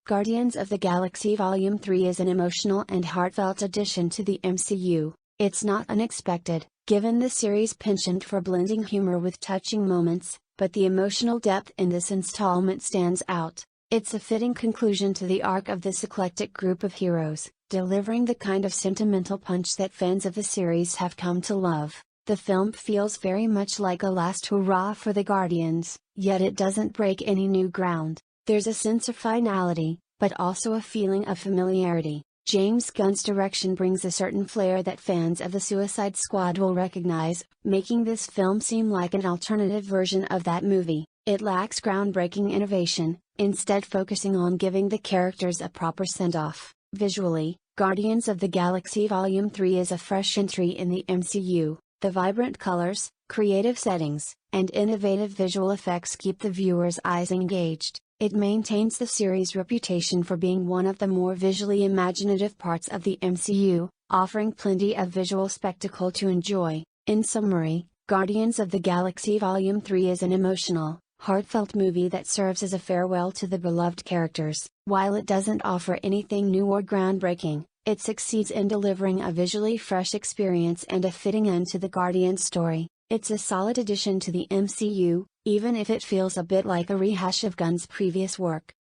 Guardians of the Galaxy Volume 3 is an emotional and heartfelt addition to the MCU. It's not unexpected, given the series' penchant for blending humor with touching moments, but the emotional depth in this installment stands out. It's a fitting conclusion to the arc of this eclectic group of heroes, delivering the kind of sentimental punch that fans of the series have come to love. The film feels very much like a last hurrah for the Guardians, yet it doesn't break any new ground. There's a sense of finality, but also a feeling of familiarity. James Gunn's direction brings a certain flair that fans of the Suicide Squad will recognize, making this film seem like an alternative version of that movie. It lacks groundbreaking innovation, instead focusing on giving the characters a proper send-off. Visually, Guardians of the Galaxy Volume 3 is a fresh entry in the MCU. The vibrant colors, creative settings, and innovative visual effects keep the viewer's eyes engaged. It maintains the series' reputation for being one of the more visually imaginative parts of the MCU, offering plenty of visual spectacle to enjoy. In summary, Guardians of the Galaxy Volume 3 is an emotional, heartfelt movie that serves as a farewell to the beloved characters. While it doesn't offer anything new or groundbreaking, it succeeds in delivering a visually fresh experience and a fitting end to the Guardians story. It's a solid addition to the MCU, even if it feels a bit like a rehash of Gunn's previous work.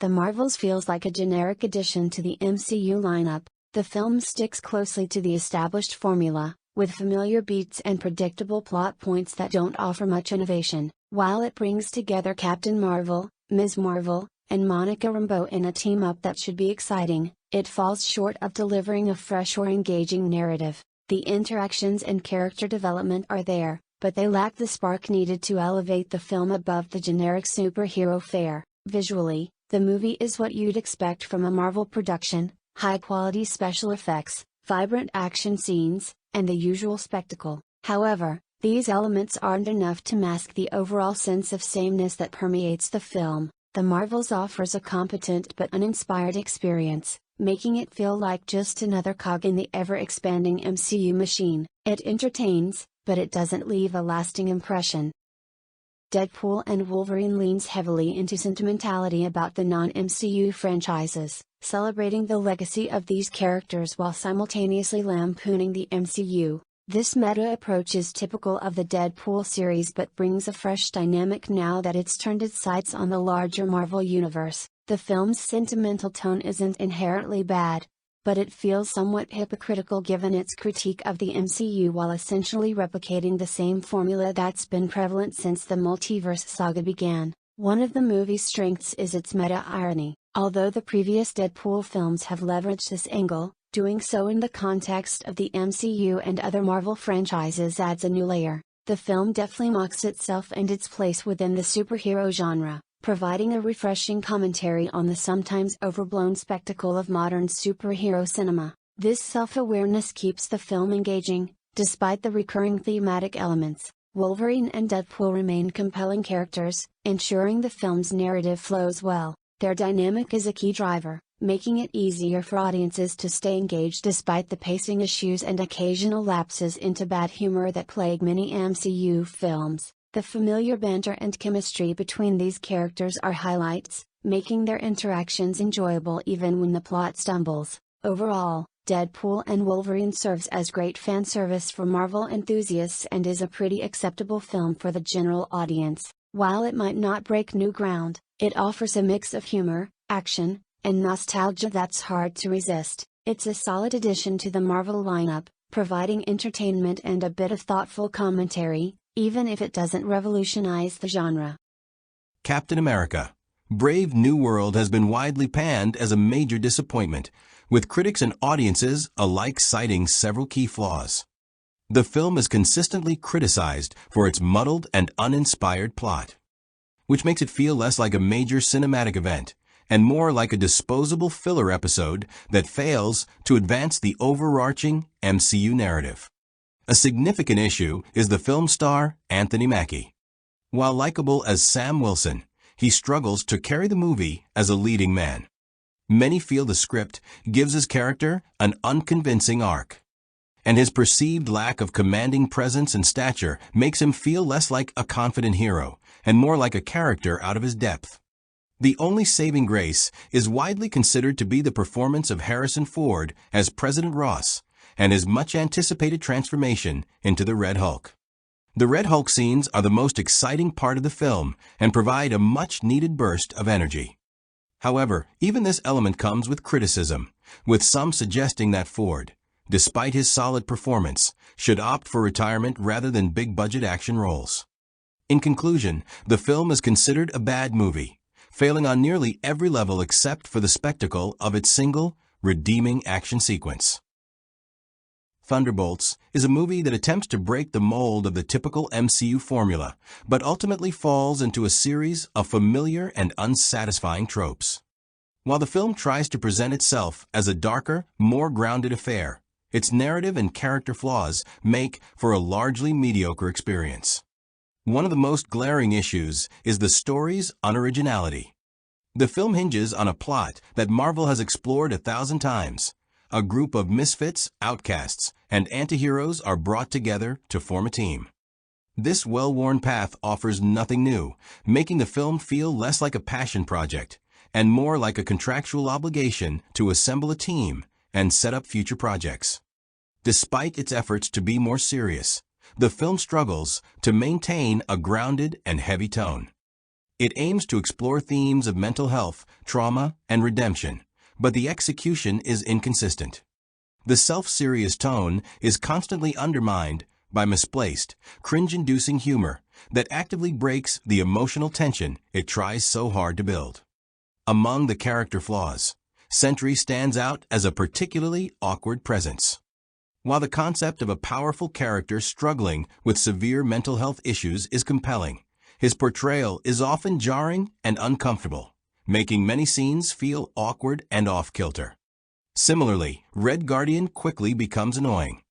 The Marvels feels like a generic addition to the MCU lineup. The film sticks closely to the established formula, with familiar beats and predictable plot points that don't offer much innovation. While it brings together Captain Marvel, Ms. Marvel, and Monica Rambeau in a team-up that should be exciting, it falls short of delivering a fresh or engaging narrative. The interactions and character development are there, but they lack the spark needed to elevate the film above the generic superhero fare. Visually, the movie is what you'd expect from a Marvel production: high-quality special effects, vibrant action scenes, and the usual spectacle. However, these elements aren't enough to mask the overall sense of sameness that permeates the film. The Marvels offers a competent but uninspired experience, making it feel like just another cog in the ever-expanding MCU machine. It entertains, but it doesn't leave a lasting impression. Deadpool and Wolverine leans heavily into sentimentality about the non-MCU franchises, celebrating the legacy of these characters while simultaneously lampooning the MCU. This meta approach is typical of the Deadpool series but brings a fresh dynamic now that it's turned its sights on the larger Marvel universe. The film's sentimental tone isn't inherently bad, but it feels somewhat hypocritical given its critique of the MCU while essentially replicating the same formula that's been prevalent since the multiverse saga began. One of the movie's strengths is its meta-irony. Although the previous Deadpool films have leveraged this angle, doing so in the context of the MCU and other Marvel franchises adds a new layer. The film deftly mocks itself and its place within the superhero genre, providing a refreshing commentary on the sometimes overblown spectacle of modern superhero cinema. This self-awareness keeps the film engaging, despite the recurring thematic elements. Wolverine and Deadpool remain compelling characters, ensuring the film's narrative flows well. Their dynamic is a key driver, making it easier for audiences to stay engaged despite the pacing issues and occasional lapses into bad humor that plague many MCU films. The familiar banter and chemistry between these characters are highlights, making their interactions enjoyable even when the plot stumbles. Overall, Deadpool and Wolverine serves as great fan service for Marvel enthusiasts and is a pretty acceptable film for the general audience. While it might not break new ground, it offers a mix of humor, action, and nostalgia that's hard to resist. It's a solid addition to the Marvel lineup, providing entertainment and a bit of thoughtful commentary, even if it doesn't revolutionize the genre. Captain America: Brave New World has been widely panned as a major disappointment, with critics and audiences alike citing several key flaws. The film is consistently criticized for its muddled and uninspired plot, which makes it feel less like a major cinematic event and more like a disposable filler episode that fails to advance the overarching MCU narrative. A significant issue is the film star Anthony Mackie. While likable as Sam Wilson, he struggles to carry the movie as a leading man. Many feel the script gives his character an unconvincing arc, and his perceived lack of commanding presence and stature makes him feel less like a confident hero and more like a character out of his depth. The only saving grace is widely considered to be the performance of Harrison Ford as President Ross and his much-anticipated transformation into the Red Hulk. The Red Hulk scenes are the most exciting part of the film and provide a much-needed burst of energy. However, even this element comes with criticism, with some suggesting that Ford, despite his solid performance, should opt for retirement rather than big-budget action roles. In conclusion, the film is considered a bad movie, failing on nearly every level except for the spectacle of its single, redeeming action sequence. Thunderbolts is a movie that attempts to break the mold of the typical MCU formula, but ultimately falls into a series of familiar and unsatisfying tropes. While the film tries to present itself as a darker, more grounded affair, its narrative and character flaws make for a largely mediocre experience. One of the most glaring issues is the story's unoriginality. The film hinges on a plot that Marvel has explored 1,000 times. A group of misfits, outcasts, and antiheroes are brought together to form a team. This well-worn path offers nothing new, making the film feel less like a passion project and more like a contractual obligation to assemble a team and set up future projects. Despite its efforts to be more serious, the film struggles to maintain a grounded and heavy tone. It aims to explore themes of mental health, trauma, and redemption, but the execution is inconsistent. The self-serious tone is constantly undermined by misplaced, cringe-inducing humor that actively breaks the emotional tension it tries so hard to build. Among the character flaws, Sentry stands out as a particularly awkward presence. While the concept of a powerful character struggling with severe mental health issues is compelling, his portrayal is often jarring and uncomfortable, making many scenes feel awkward and off-kilter. Similarly, Red Guardian quickly becomes annoying.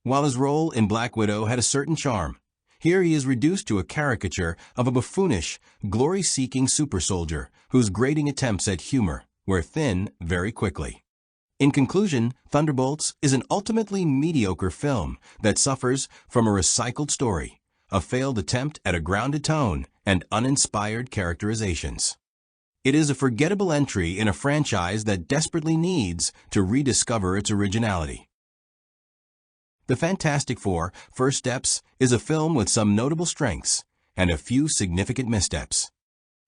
While his role in Black Widow had a certain charm, here he is reduced to a caricature of a buffoonish, glory-seeking super soldier whose grating attempts at humor wear thin very quickly. In conclusion, Thunderbolts is an ultimately mediocre film that suffers from a recycled story, a failed attempt at a grounded tone, and uninspired characterizations. It is a forgettable entry in a franchise that desperately needs to rediscover its originality. The Fantastic Four: First Steps is a film with some notable strengths and a few significant missteps.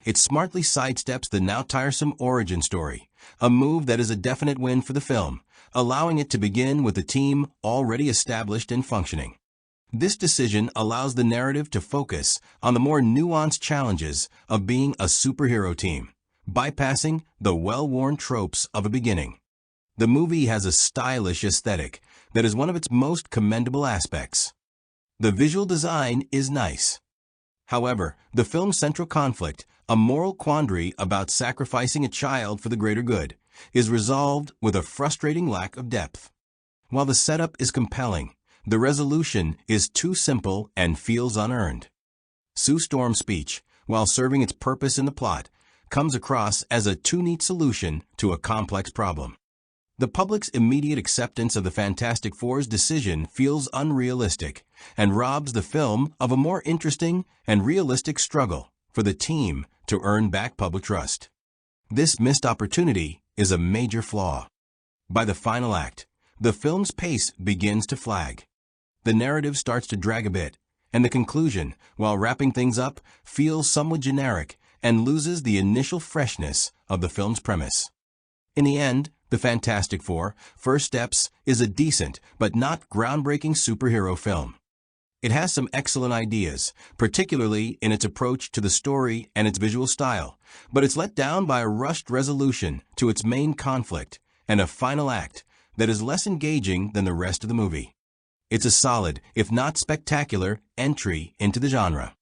It smartly sidesteps the now tiresome origin story, a move that is a definite win for the film, allowing it to begin with a team already established and functioning. This decision allows the narrative to focus on the more nuanced challenges of being a superhero team, bypassing the well-worn tropes of a beginning. The movie has a stylish aesthetic that is one of its most commendable aspects. The visual design is nice. However, the film's central conflict, a moral quandary about sacrificing a child for the greater good, is resolved with a frustrating lack of depth. While the setup is compelling, the resolution is too simple and feels unearned. Sue Storm's speech, while serving its purpose in the plot, comes across as a too neat solution to a complex problem. The public's immediate acceptance of the Fantastic Four's decision feels unrealistic and robs the film of a more interesting and realistic struggle for the team to earn back public trust. This missed opportunity is a major flaw. By the final act, the film's pace begins to flag. The narrative starts to drag a bit, and the conclusion, while wrapping things up, feels somewhat generic and loses the initial freshness of the film's premise. In the end, The Fantastic Four: First Steps is a decent but not groundbreaking superhero film. It has some excellent ideas, particularly in its approach to the story and its visual style, but it's let down by a rushed resolution to its main conflict and a final act that is less engaging than the rest of the movie. It's a solid, if not spectacular, entry into the genre.